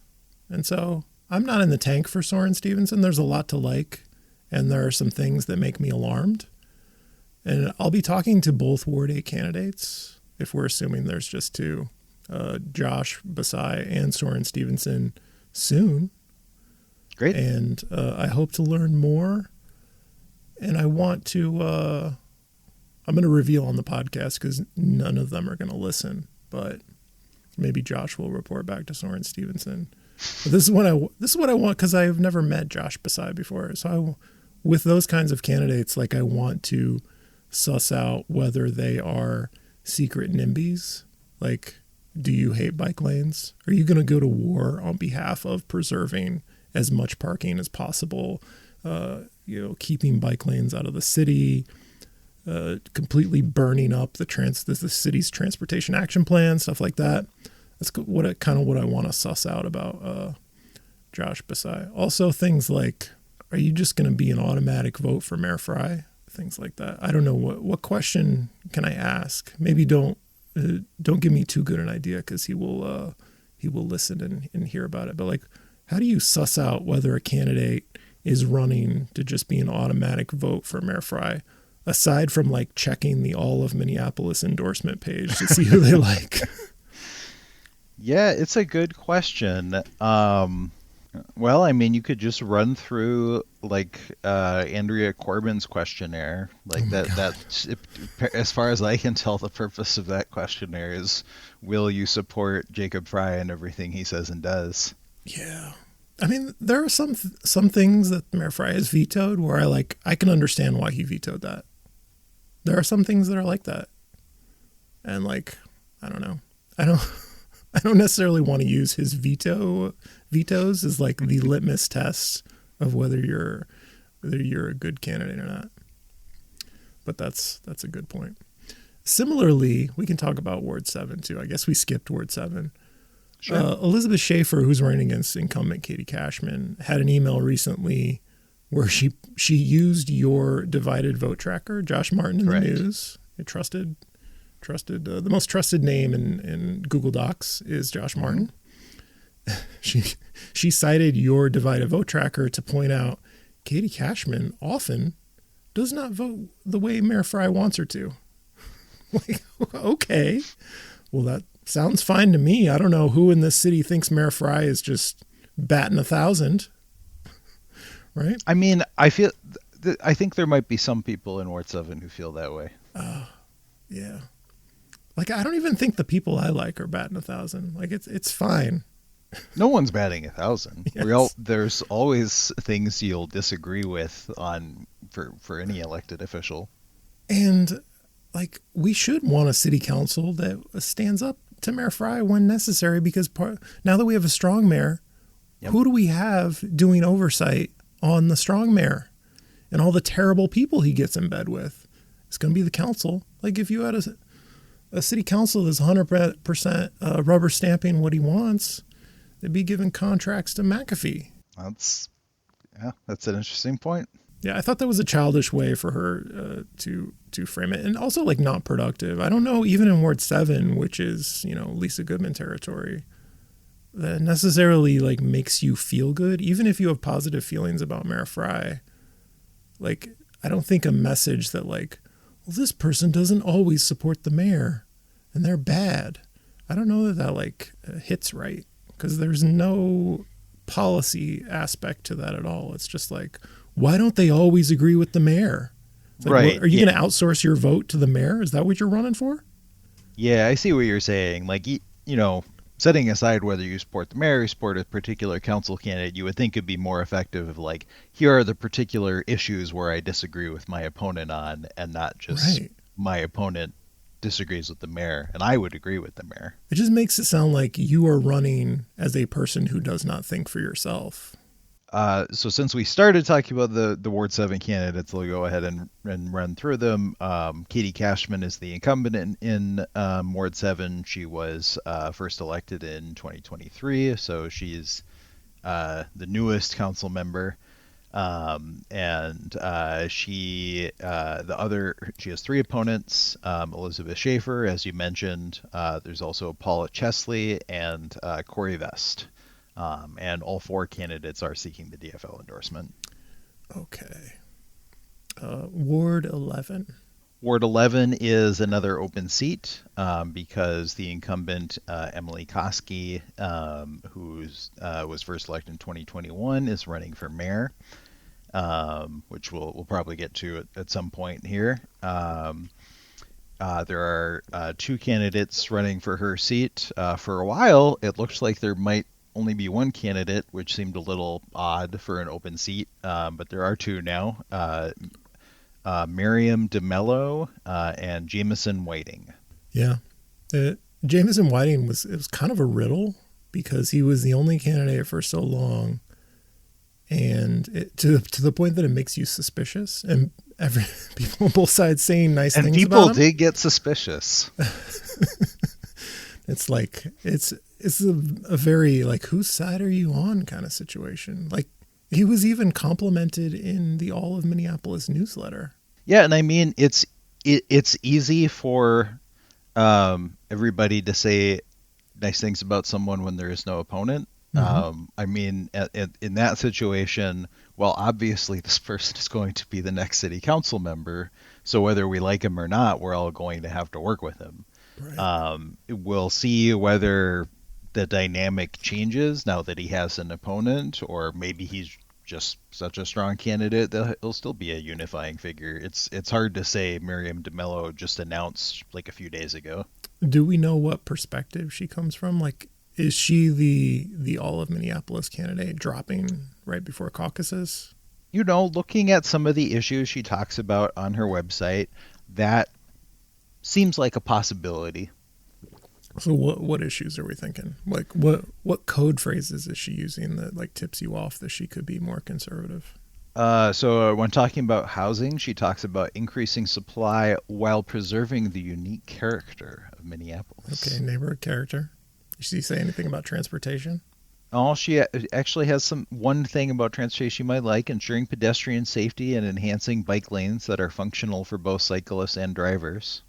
And so I'm not in the tank for Soren Stevenson. There's a lot to like, and there are some things that make me alarmed. And I'll be talking to both Ward 8 candidates, if we're assuming there's just 2, Josh Basai and Soren Stevenson, soon. Great. And I hope to learn more. And I want to... I'm going to reveal on the podcast because none of them are going to listen, but maybe Josh will report back to Soren Stevenson. But this is what I want because I've never met Josh Basai before. So with those kinds of candidates, like I want to suss out whether they are secret NIMBYs. Like, do you hate bike lanes? Are you going to go to war on behalf of preserving as much parking as possible? Keeping bike lanes out of the city, completely burning up the city's transportation action plan, stuff like that. That's what I want to suss out about Josh Basai. Also, things like, are you just going to be an automatic vote for Mayor Fry? Things like that. I don't know what question can I ask. Maybe don't give me too good an idea, because he will listen and hear about it. But like, how do you suss out whether a candidate is running to just be an automatic vote for Mayor Fry, aside from like checking the all of Minneapolis endorsement page to see who they like? Yeah, it's a good question. Well, I mean, you could just run through like Andrea Corbin's questionnaire. Like that's as far as I can tell, the purpose of that questionnaire is, will you support Jacob Fry and everything he says and does? Yeah. I mean, there are some things that Mayor Fry has vetoed where I can understand why he vetoed that. There are some things that are like that. And like, I don't know. I don't necessarily want to use his vetoes as like the litmus test of whether you're a good candidate or not. But that's a good point. Similarly, we can talk about Ward 7 too. I guess we skipped Ward 7. Sure. Elizabeth Schaefer, who's running against incumbent Katie Cashman, had an email recently where she used your divided vote tracker, Josh Martin in the news. It trusted the most trusted name in Google Docs is Josh Martin. She cited your divided vote tracker to point out Katie Cashman often does not vote the way Mayor Fry wants her to. Like, okay, well, that sounds fine to me. I don't know who in this city thinks Mayor Fry is just batting 1,000, right? I mean, I think there might be some people in Ward 7 who feel that way. Yeah. Like, I don't even think the people I like are batting 1,000. Like, it's fine. No one's batting 1,000. Yes. There's always things you'll disagree with for any elected official. And like, we should want a city council that stands up to Mayor Fry when necessary, because now that we have a strong mayor, who do we have doing oversight on the strong mayor and all the terrible people he gets in bed with? It's going to be the council. Like, if you had a city council that's 100% rubber stamping what he wants, they'd be giving contracts to McAfee. That's an interesting point. Yeah, I thought that was a childish way for her to frame it, and also like not productive. I don't know, even in Ward 7, which is, Lisa Goodman territory, that necessarily like makes you feel good, even if you have positive feelings about Mayor Fry. Like, I don't think a message that like, well, this person doesn't always support the mayor and they're bad. I don't know that like hits right, because there's no policy aspect to that at all. It's just like, why don't they always agree with the mayor? It's like, right. Are you going to outsource your vote to the mayor? Is that what you're running for? Yeah, I see what you're saying. Like, setting aside whether you support the mayor or support a particular council candidate, you would think it'd be more effective if, like, here are the particular issues where I disagree with my opponent on, and not just my opponent disagrees with the mayor, and I would agree with the mayor. It just makes it sound like you are running as a person who does not think for yourself. So since we started talking about the Ward 7 candidates, we'll go ahead and run through them. Katie Cashman is the incumbent in Ward 7. She was first elected in 2023, so she's the newest council member. She has three opponents, Elizabeth Schaefer, as you mentioned. There's also Paula Chesley and Corey Vest. And all four candidates are seeking the DFL endorsement. Okay. Ward 11. Ward 11 is another open seat because the incumbent, Emily Koski, who was first elected in 2021, is running for mayor, which we'll probably get to at some point here. There are two candidates running for her seat. For a while, it looks like there might only be one candidate, which seemed a little odd for an open seat, but there are two now. Miriam DeMello and Jameson Whiting. Yeah. Jameson Whiting was kind of a riddle because he was the only candidate for so long, and to the point that it makes you suspicious. And people on both sides saying nice things about him. And people did get suspicious. It's like it's a very like, whose side are you on kind of situation. Like, he was even complimented in the All of Minneapolis newsletter. Yeah, and I mean it's easy for everybody to say nice things about someone when there is no opponent. Mm-hmm. I mean, in that situation, well, obviously this person is going to be the next city council member, so whether we like him or not, we're all going to have to work with him. Right. We'll see whether the dynamic changes now that he has an opponent, or maybe he's just such a strong candidate that he'll still be a unifying figure. It's hard to say. Miriam DeMello just announced like a few days ago. Do we know what perspective she comes from? Like, is she the All of Minneapolis candidate dropping right before caucuses? You know, looking at some of the issues she talks about on her website, that seems like a possibility. So what issues are we thinking? Like, what code phrases is she using that like tips you off that she could be more conservative? So when talking about housing, she talks about increasing supply while preserving the unique character of Minneapolis. Okay, neighborhood character. Did she say anything about transportation? Oh, she actually has one thing about transportation you might like: ensuring pedestrian safety and enhancing bike lanes that are functional for both cyclists and drivers.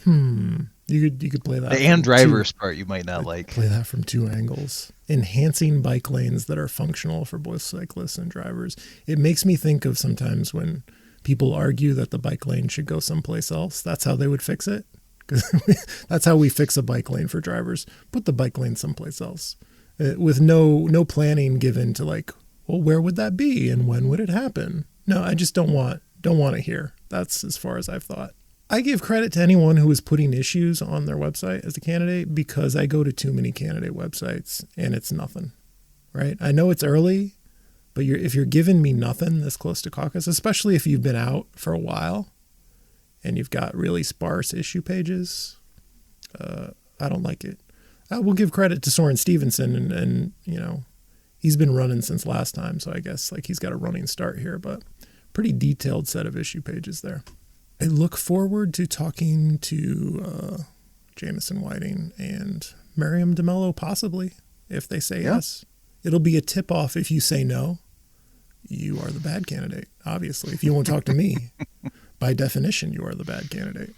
You could play that. The and drivers part you might not like. Play that from two angles. Enhancing bike lanes that are functional for both cyclists and drivers. It makes me think of sometimes when people argue that the bike lane should go someplace else. That's how they would fix it. Because that's how we fix a bike lane for drivers. Put the bike lane someplace else. With no planning given to like, well, where would that be and when would it happen? No, I just don't want to hear. That's as far as I've thought. I give credit to anyone who is putting issues on their website as a candidate, because I go to too many candidate websites and it's nothing, right? I know it's early, but if you're giving me nothing this close to caucus, especially if you've been out for a while and you've got really sparse issue pages, I don't like it. I will give credit to Soren Stevenson and you know, he's been running since last time, so I guess like he's got a running start here, but pretty detailed set of issue pages there. I look forward to talking to Jameson Whiting and Miriam DeMello, possibly, if they say yes. It'll be a tip-off if you say no. You are the bad candidate, obviously. If you won't talk to me, by definition, you are the bad candidate.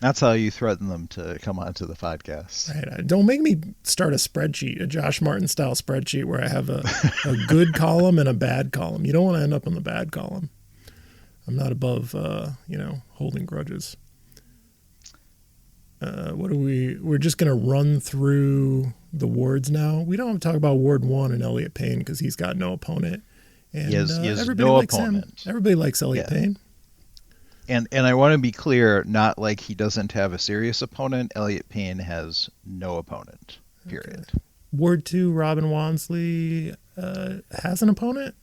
That's how you threaten them to come onto the podcast. Right. Don't make me start a spreadsheet, a Josh Martin-style spreadsheet where I have a good column and a bad column. You don't want to end up in the bad column. I'm not above, holding grudges. We're just going to run through the wards now. We don't have to talk about Ward 1 and Elliott Payne because he's got no opponent. And he has everybody no likes opponent. Him. Everybody likes Elliott Payne. And I want to be clear, not like he doesn't have a serious opponent. Elliott Payne has no opponent, period. Okay. Ward 2, Robin Wansley has an opponent?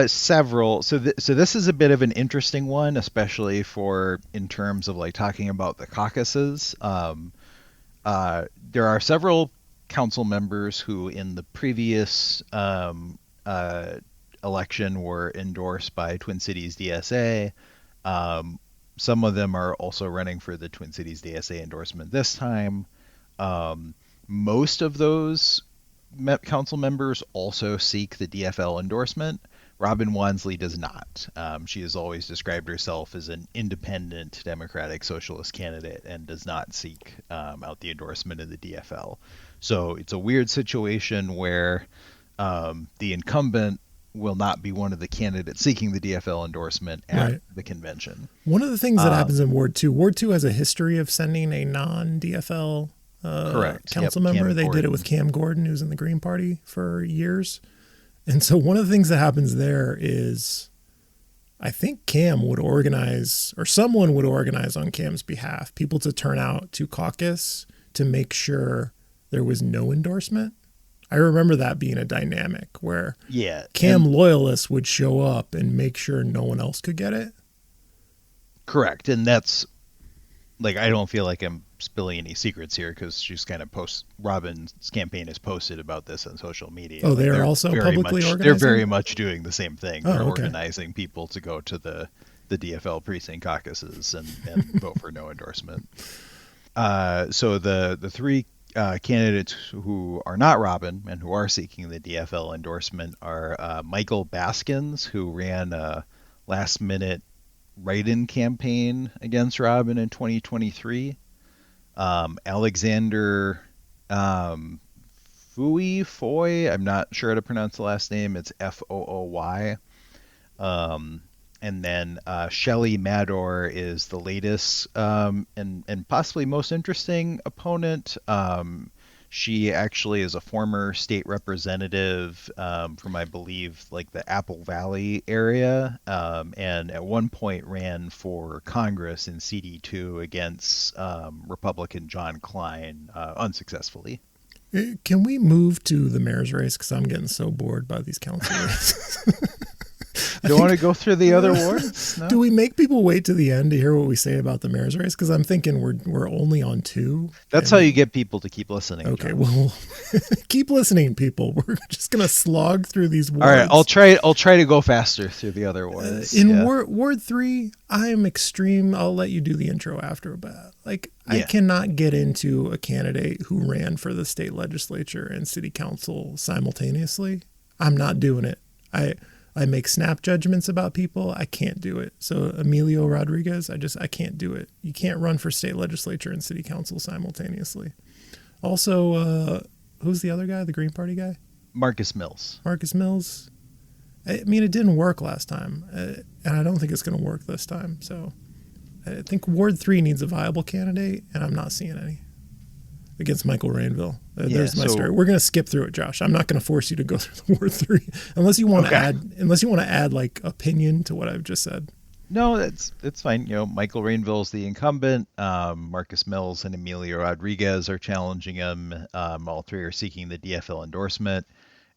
Several. So this is a bit of an interesting one, especially in terms of like talking about the caucuses. There are several council members who in the previous election were endorsed by Twin Cities DSA. Some of them are also running for the Twin Cities DSA endorsement this time. Most of those council members also seek the DFL endorsement. Robin Wansley does not. She has always described herself as an independent Democratic Socialist candidate and does not seek out the endorsement of the DFL. So it's a weird situation where the incumbent will not be one of the candidates seeking the DFL endorsement at the convention. One of the things that happens in Ward 2 has a history of sending a non-DFL council member. They did it with Cam Gordon, who's in the Green Party for years. And so one of the things that happens there is I think Cam would organize, or someone would organize on Cam's behalf, people to turn out to caucus to make sure there was no endorsement. I remember that being a dynamic where Yeah. Cam and- loyalists would show up and make sure no one else could get it. Correct. And that's like, I don't feel like I'm spilling any secrets here because she's kind of Robin's campaign has posted about this on social media. Oh, Like, they're also very publicly much, organizing? They're very much doing the same thing. Oh, They're okay. organizing people to go to the DFL precinct caucuses and vote for no endorsement. So the three candidates who are not Robin and who are seeking the DFL endorsement are Michael Baskins, who ran a last-minute write-in campaign against Robin in 2023. Alexander Foy, I'm not sure how to pronounce the last name. It's Fooy. And then Shelley Mador is the latest and possibly most interesting opponent. She actually is a former state representative from, I believe, like the Apple Valley area, and at one point ran for Congress in CD2 against Republican John Klein unsuccessfully. Can we move to the mayor's race? Because I'm getting so bored by these council races. Do you want to go through the other wards? No? Do we make people wait to the end to hear what we say about the mayor's race? Because I'm thinking we're only on 2. That's how you get people to keep listening. Okay, John. well, keep listening, people. We're just gonna slog through these wards. All right, I'll try to go faster through the other wards. In Ward 3, I am extreme. I'll let you do the intro after, but I cannot get into a candidate who ran for the state legislature and city council simultaneously. I'm not doing it. I make snap judgments about people. I can't do it. So Emilio Rodriguez, I can't do it. You can't run for state legislature and city council simultaneously. Also, who's the other guy? The Green Party guy? Marcus Mills. Marcus Mills. I mean, it didn't work last time, and I don't think it's going to work this time. So I think Ward 3 needs a viable candidate, and I'm not seeing any. Against Michael Rainville. There's my story. We're going to skip through it, Josh. I'm not going to force you to go through the Ward 3 unless you want to add like opinion to what I've just said. No, it's fine. Michael Rainville is the incumbent. Marcus Mills and Emilio Rodriguez are challenging him. All three are seeking the DFL endorsement.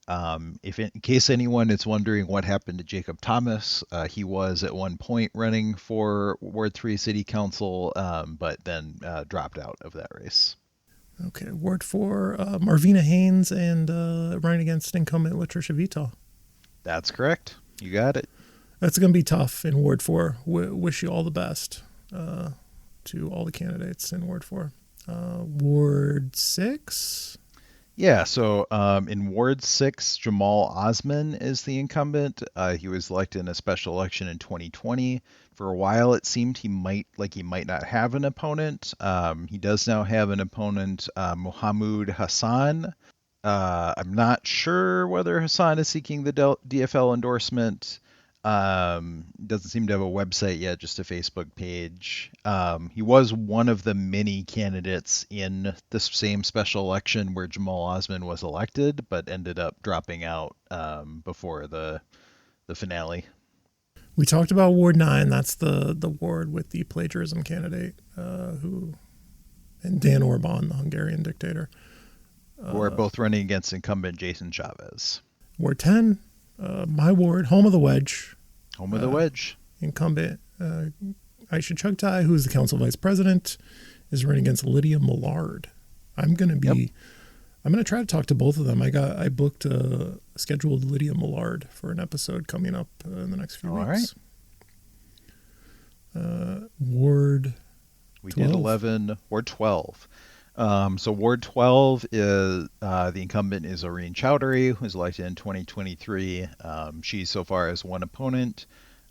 If in case anyone is wondering what happened to Jacob Thomas, he was at one point running for Ward 3 City Council, but then dropped out of that race. Okay, Ward 4, Marvina Haynes and running against incumbent Latricia Vital. That's correct. You got it. That's going to be tough in Ward 4. Wish you all the best to all the candidates in Ward 4. Ward 6? Yeah, so in Ward 6, Jamal Osman is the incumbent. He was elected in a special election in 2020. For a while, it seemed he might not have an opponent. He does now have an opponent, Mohammed Hassan. I'm not sure whether Hassan is seeking the DFL endorsement. Doesn't seem to have a website yet, just a Facebook page. He was one of the many candidates in the same special election where Jamal Osman was elected, but ended up dropping out before the finale. We talked about Ward 9. That's the ward with the plagiarism candidate and Dan Orban, the Hungarian dictator. Who are both running against incumbent Jason Chavez. Ward 10, my ward, home of the Wedge. Home of the Wedge. Incumbent Aisha Chugtai, who is the council vice president, is running against Lydia Millard. I'm going to try to talk to both of them. I booked scheduled Lydia Millard for an episode coming up in the next few weeks. All right. Ward 12. We did 11. Ward 12. So Ward 12 is the incumbent is Oreen Chowdhury, who was elected in 2023. She so far has one opponent,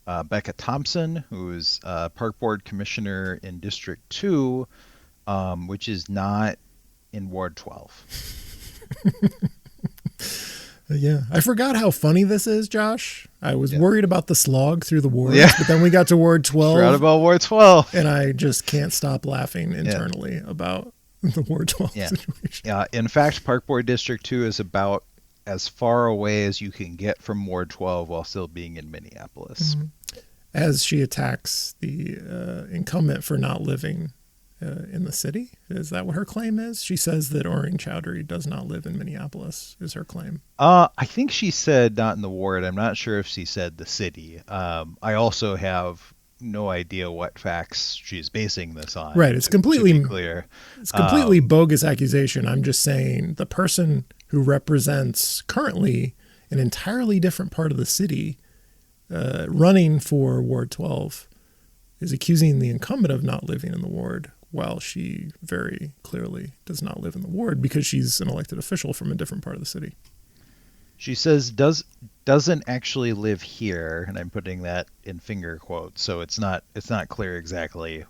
Becca Thompson, who is Park Board Commissioner in District 2, which is not in Ward 12. Yeah, I forgot how funny this is, Josh. I was worried about the slog through the wards, but then we got to Ward 12. Forgot about Ward 12. And I just can't stop laughing internally about the Ward 12 situation. Yeah, in fact, Park Board District 2 is about as far away as you can get from Ward 12 while still being in Minneapolis. Mm-hmm. As she attacks the incumbent for not living in the city. Is that what her claim is? She says that Orrin Chowdhury does not live in Minneapolis, is her claim. I think she said not in the ward. I'm not sure if she said the city. I also have no idea what facts she's basing this on. Right. It's completely to be clear. It's completely bogus accusation. I'm just saying the person who represents currently an entirely different part of the city, running for Ward 12, is accusing the incumbent of not living in the ward, while she very clearly does not live in the ward because she's an elected official from a different part of the city. She says doesn't actually live here, and I'm putting that in finger quotes, so it's not clear exactly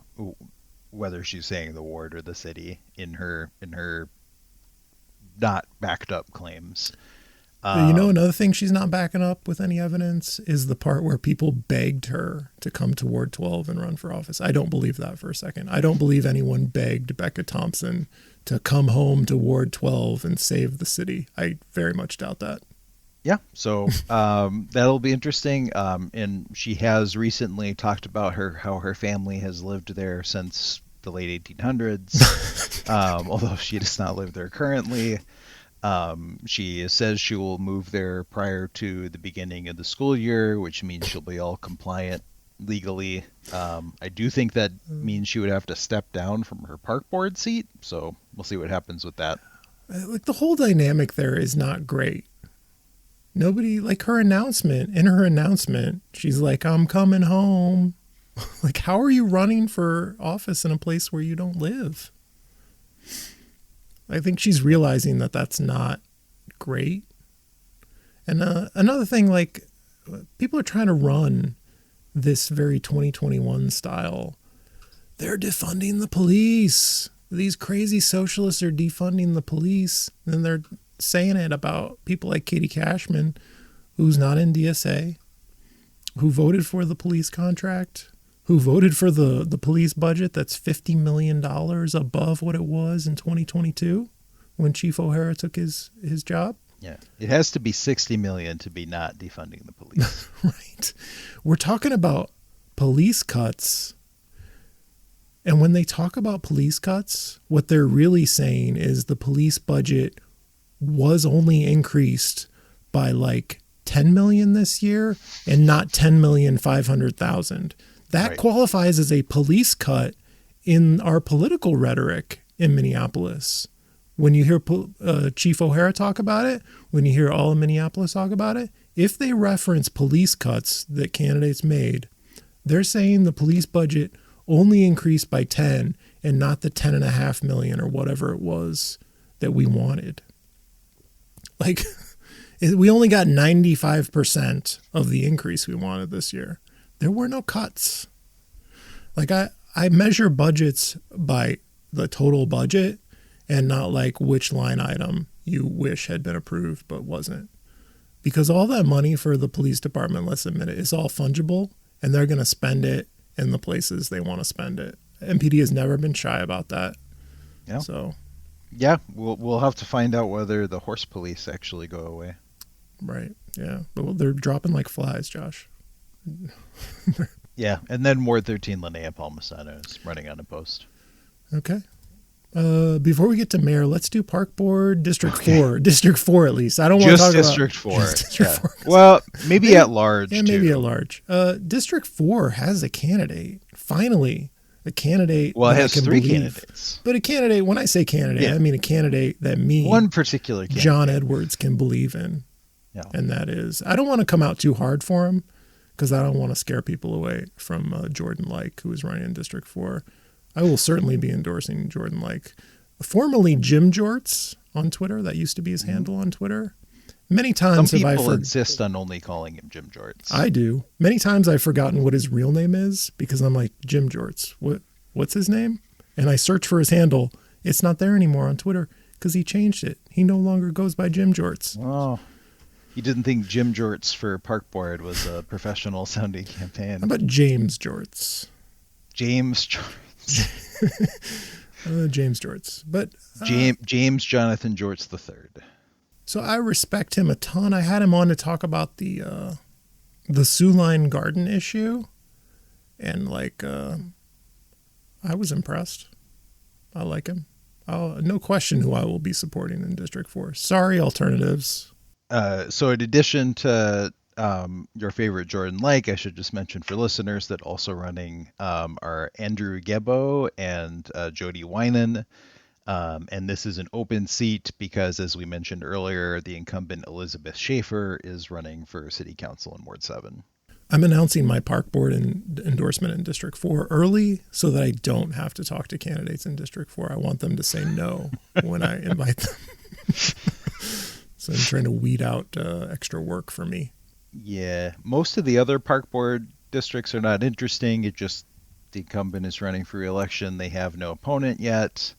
whether she's saying the ward or the city in her not backed up claims. Another thing she's not backing up with any evidence is the part where people begged her to come to Ward 12 and run for office. I don't believe that for a second. I don't believe anyone begged Becca Thompson to come home to Ward 12 and save the city. I very much doubt that. Yeah, so that'll be interesting. And she has recently talked about how her family has lived there since the late 1800s, although she does not live there currently. She says she will move there prior to the beginning of the school year, which means she'll be all compliant legally. I do think that means she would have to step down from her park board seat, so we'll see what happens with that. Like, the whole dynamic there is not great. Nobody, like, in her announcement, she's like, I'm coming home. Like, how are you running for office in a place where you don't live? I think she's realizing that that's not great. And another thing, like, people are trying to run this very 2021 style. They're defunding the police. These crazy socialists are defunding the police. And they're saying it about people like Katie Cashman, who's not in DSA, who voted for the police contract, who voted for the police budget that's $50 million above what it was in 2022 when Chief O'Hara took his job. Yeah, it has to be 60 million to be not defunding the police. Right. We're talking about police cuts. And when they talk about police cuts, what they're really saying is the police budget was only increased by like 10 million this year and not 10,500,000. That Right. qualifies as a police cut in our political rhetoric in Minneapolis. When you hear Chief O'Hara talk about it, when you hear all of Minneapolis talk about it, if they reference police cuts that candidates made, they're saying the police budget only increased by 10 and not the 10.5 million or whatever it was that we wanted. Like, we only got 95% of the increase we wanted this year. There were no cuts. Like, I measure budgets by the total budget and not like which line item you wish had been approved but wasn't. Because all that money for the police department, let's admit it, is all fungible, and they're going to spend it in the places they want to spend it. MPD has never been shy about that. Yeah. So, Yeah, we'll have to find out whether the horse police actually go away. right. Yeah. But they're dropping like flies, Josh. Yeah, and then Ward 13 Linnea Palmisano is running unopposed. Okay. Before we get to mayor, let's do park board, District 4. District 4, at least. I don't want to talk District about 4. Just District Yeah. 4. Well, maybe at large, Yeah, too. maybe at large. District 4 has a candidate. Finally, a candidate. Well, it that I has can 3 believe. candidates. But a candidate, when I say candidate, Yeah. I mean a candidate that me, One particular candidate. John Edwards, can believe in. Yeah. And that is, I don't want to come out too hard for him because I don't want to scare people away from Jordan Like, who is running in District 4. I will certainly be endorsing Jordan Like. Formerly Jim Jorts on Twitter. That used to be his handle on Twitter. Many times Some have I people insist on only calling him Jim Jorts. I do. Many times I've forgotten what his real name is because I'm like, Jim Jorts. What's his name? And I search for his handle. It's not there anymore on Twitter because he changed it. He no longer goes by Jim Jorts. Oh, you didn't think Jim Jorts for Park Board was a professional sounding campaign. How about James Jorts? James Jorts. James Jorts. But James Jonathan Jorts III. So I respect him a ton. I had him on to talk about the Sioux Line Garden issue. And like, I was impressed. I like him. No question who I will be supporting in District 4. Sorry, alternatives. So in addition to your favorite Jordan Lake, I should just mention for listeners that also running are Andrew Gebo and Jody Winan. And this is an open seat because, as we mentioned earlier, the incumbent Elizabeth Schaefer is running for City Council in Ward 7. I'm announcing my park board endorsement in District 4 early so that I don't have to talk to candidates in District 4. I want them to say no when I invite them. So I'm trying to weed out extra work for me. Yeah, most of the other park board districts are not interesting. It just, the incumbent is running for re-election. They have no opponent yet.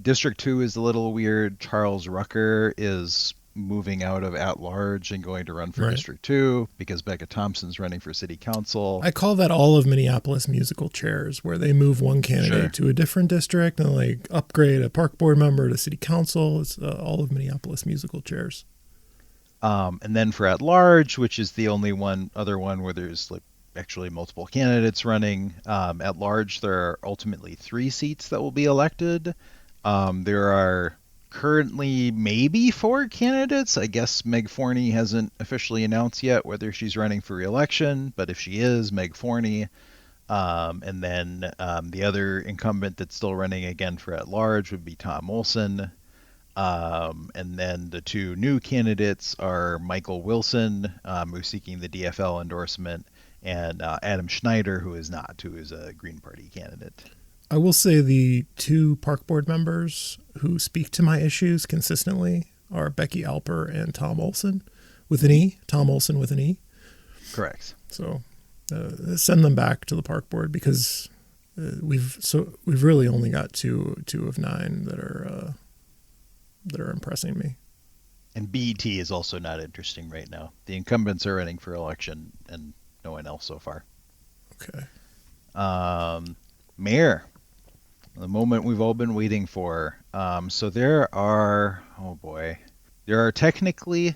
District 2 is a little weird. Charles Rucker is moving out of at-large and going to run for District 2 because Becca Thompson's running for City Council. I call that all of Minneapolis musical chairs, where they move one candidate to a different district and like upgrade a park board member to City Council. It's all of Minneapolis musical chairs. And then for at-large, which is the only other one where there's like actually multiple candidates running. At large, there are ultimately 3 seats that will be elected. There are currently maybe 4 candidates. I guess Meg Forney hasn't officially announced yet whether she's running for re-election, but if she is, Meg Forney. And then the other incumbent that's still running again for at large would be Tom Olson. And then the 2 new candidates are Michael Wilson, who's seeking the DFL endorsement, and Adam Schneider, who is a Green Party candidate. I will say the 2 park board members who speak to my issues consistently are Becky Alper and Tom Olson with an E. Tom Olson with an E. Correct. So send them back to the park board because we've really only got two of 9 that are impressing me. And BET is also not interesting right now. The incumbents are running for election and no one else so far. Okay. Mayor, the moment we've all been waiting for. So there are technically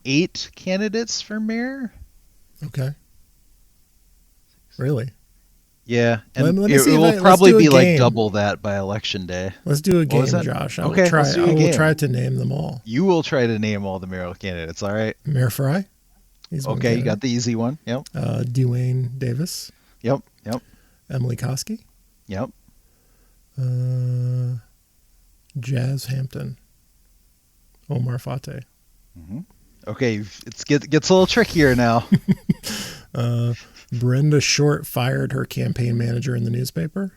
8 candidates for mayor. Okay. Really? Yeah, and let me it see will probably be like double that by election day. Let's do a game, Josh. I will try to name them all. You will try to name all the mayoral candidates, all right? Mayor Fry. He's okay, you got the easy one. Yep. Dwayne Davis. Yep. Emily Koski. Yep. Jazz Hampton. Omar Fateh. Mm-hmm. Okay, it gets a little trickier now. Brenda Short fired her campaign manager in the newspaper.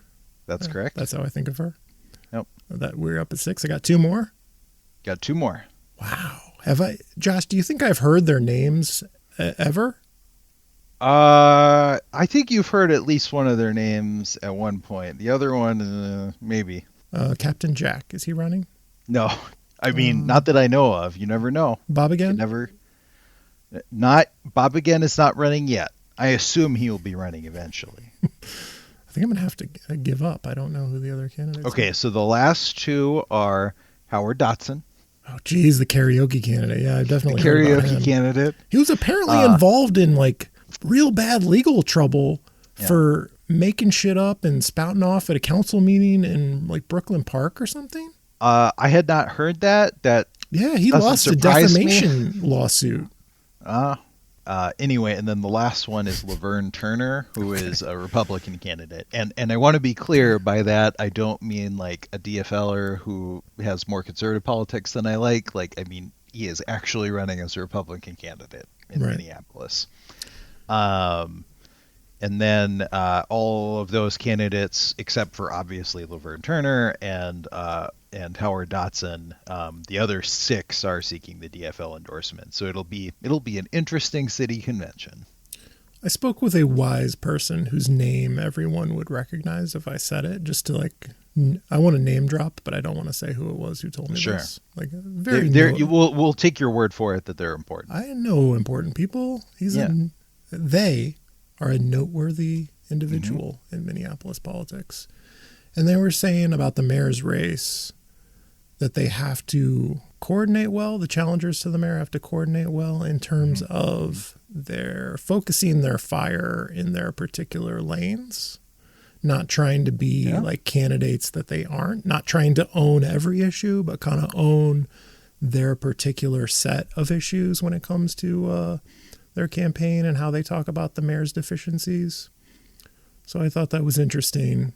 That's correct. That's how I think of her. Yep. We're up at 6. I got 2 more. Got 2 more. Wow. Have I, Josh? Do you think I've heard their names ever? I think you've heard at least one of their names at one point. The other one, maybe. Captain Jack. Is he running? No. I mean, not that I know of. You never know. Bob again? Bob again is not running yet. I assume he'll be running eventually. I think I'm going to have to give up. I don't know who the other candidates are. Okay, so the last 2 are Howard Dotson. Oh, geez, the karaoke candidate. Yeah, I've definitely heard about him. Karaoke candidate. He was apparently involved in like real bad legal trouble for making shit up and spouting off at a council meeting in like Brooklyn Park or something. I had not heard that. Yeah, he lost a defamation lawsuit. Anyway, and then the last one is Laverne Turner, who is a Republican candidate. And I want to be clear by that, I don't mean like a DFLer who has more conservative politics than I like. Like, I mean, he is actually running as a Republican candidate in Minneapolis. And then all of those candidates, except for obviously Laverne Turner and Howard Dotson, the other 6 are seeking the DFL endorsement. So it'll be an interesting city convention. I spoke with a wise person whose name everyone would recognize if I said it, just to like, I want to name drop, but I don't want to say who it was who told me this. Like we'll take your word for it that they're important. I know important people. They are a noteworthy individual in Minneapolis politics. And they were saying about the mayor's race that they have to coordinate well. The challengers to the mayor have to coordinate well in terms of their focusing their fire in their particular lanes, not trying to be like candidates that they aren't, not trying to own every issue, but kind of own their particular set of issues when it comes to their campaign and how they talk about the mayor's deficiencies. So I thought that was interesting.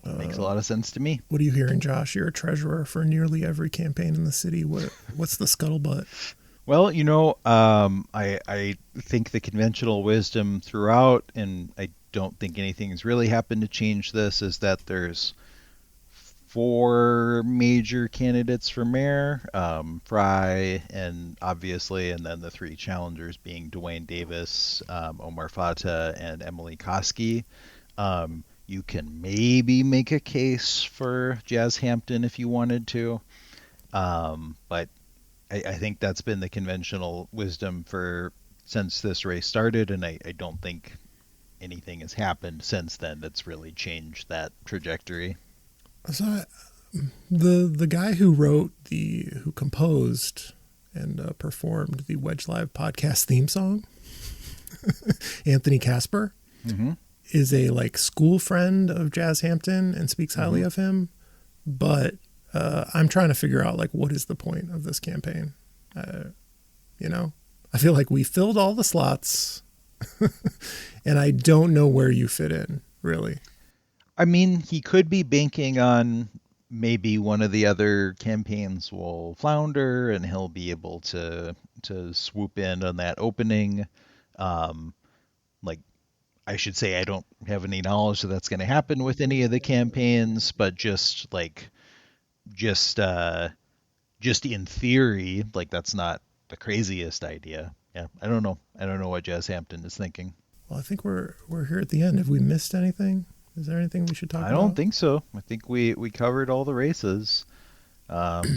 Makes a lot of sense to me. What are you hearing, Josh? You're a treasurer for nearly every campaign in the city. What's the scuttlebutt? Well, I think the conventional wisdom throughout, and I don't think anything has really happened to change this, is that there's 4 major candidates for mayor, Fry, and obviously, and then the 3 challengers being Dwayne Davis, Omar Fata, and Emily Koski. You can maybe make a case for Jazz Hampton if you wanted to, but I think that's been the conventional wisdom since this race started, and I don't think anything has happened since then that's really changed that trajectory. So the guy who composed and performed the Wedge Live podcast theme song, Anthony Kasper, is a school friend of Jazz Hampton and speaks highly of him. But I'm trying to figure out what is the point of this campaign? I feel like we filled all the slots and I don't know where you fit in, really. I mean, he could be banking on maybe one of the other campaigns will flounder and he'll be able to swoop in on that opening. I should say I don't have any knowledge that that's going to happen with any of the campaigns, but just in theory, that's not the craziest idea. Yeah, I don't know. I don't know what Jazz Hampton is thinking. Well, I think we're here at the end. Have we missed anything? Is there anything we should talk about? I don't think so. I think we covered all the races.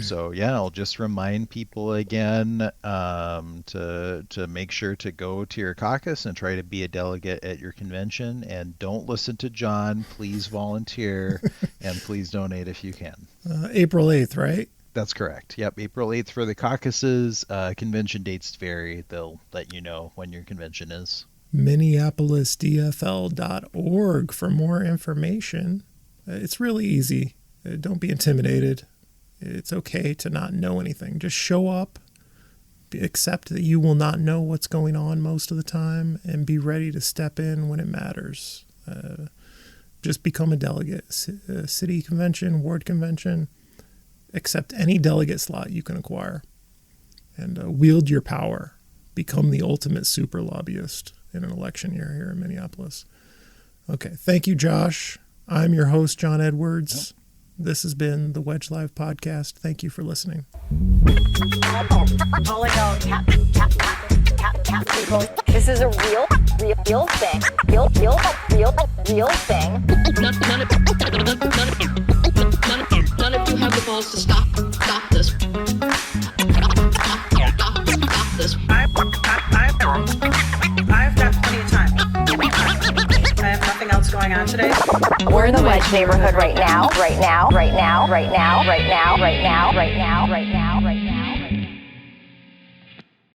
So yeah, I'll just remind people again to make sure to go to your caucus and try to be a delegate at your convention, and don't listen to John. Please volunteer and please donate if you can. April 8th, right? That's correct. Yep, April 8th for the caucuses. Convention dates vary. They'll let you know when your convention is. MinneapolisDFL.org for more information. It's really easy. Don't be intimidated. It's okay to not know anything. Just show up, accept that you will not know what's going on most of the time, and be ready to step in when it matters. Just become a delegate. City convention, ward convention, accept any delegate slot you can acquire, and wield your power. Become the ultimate super lobbyist in an election year here in Minneapolis. Okay, thank you, Josh. I'm your host, John Edwards. Yep. This has been the Wedge Live podcast. Thank you for listening. This is a real thing. Real thing. None of you have the balls to stop this. Stop this. I've got plenty of time. I have nothing else going on today. We're in the Wedge neighborhood right now.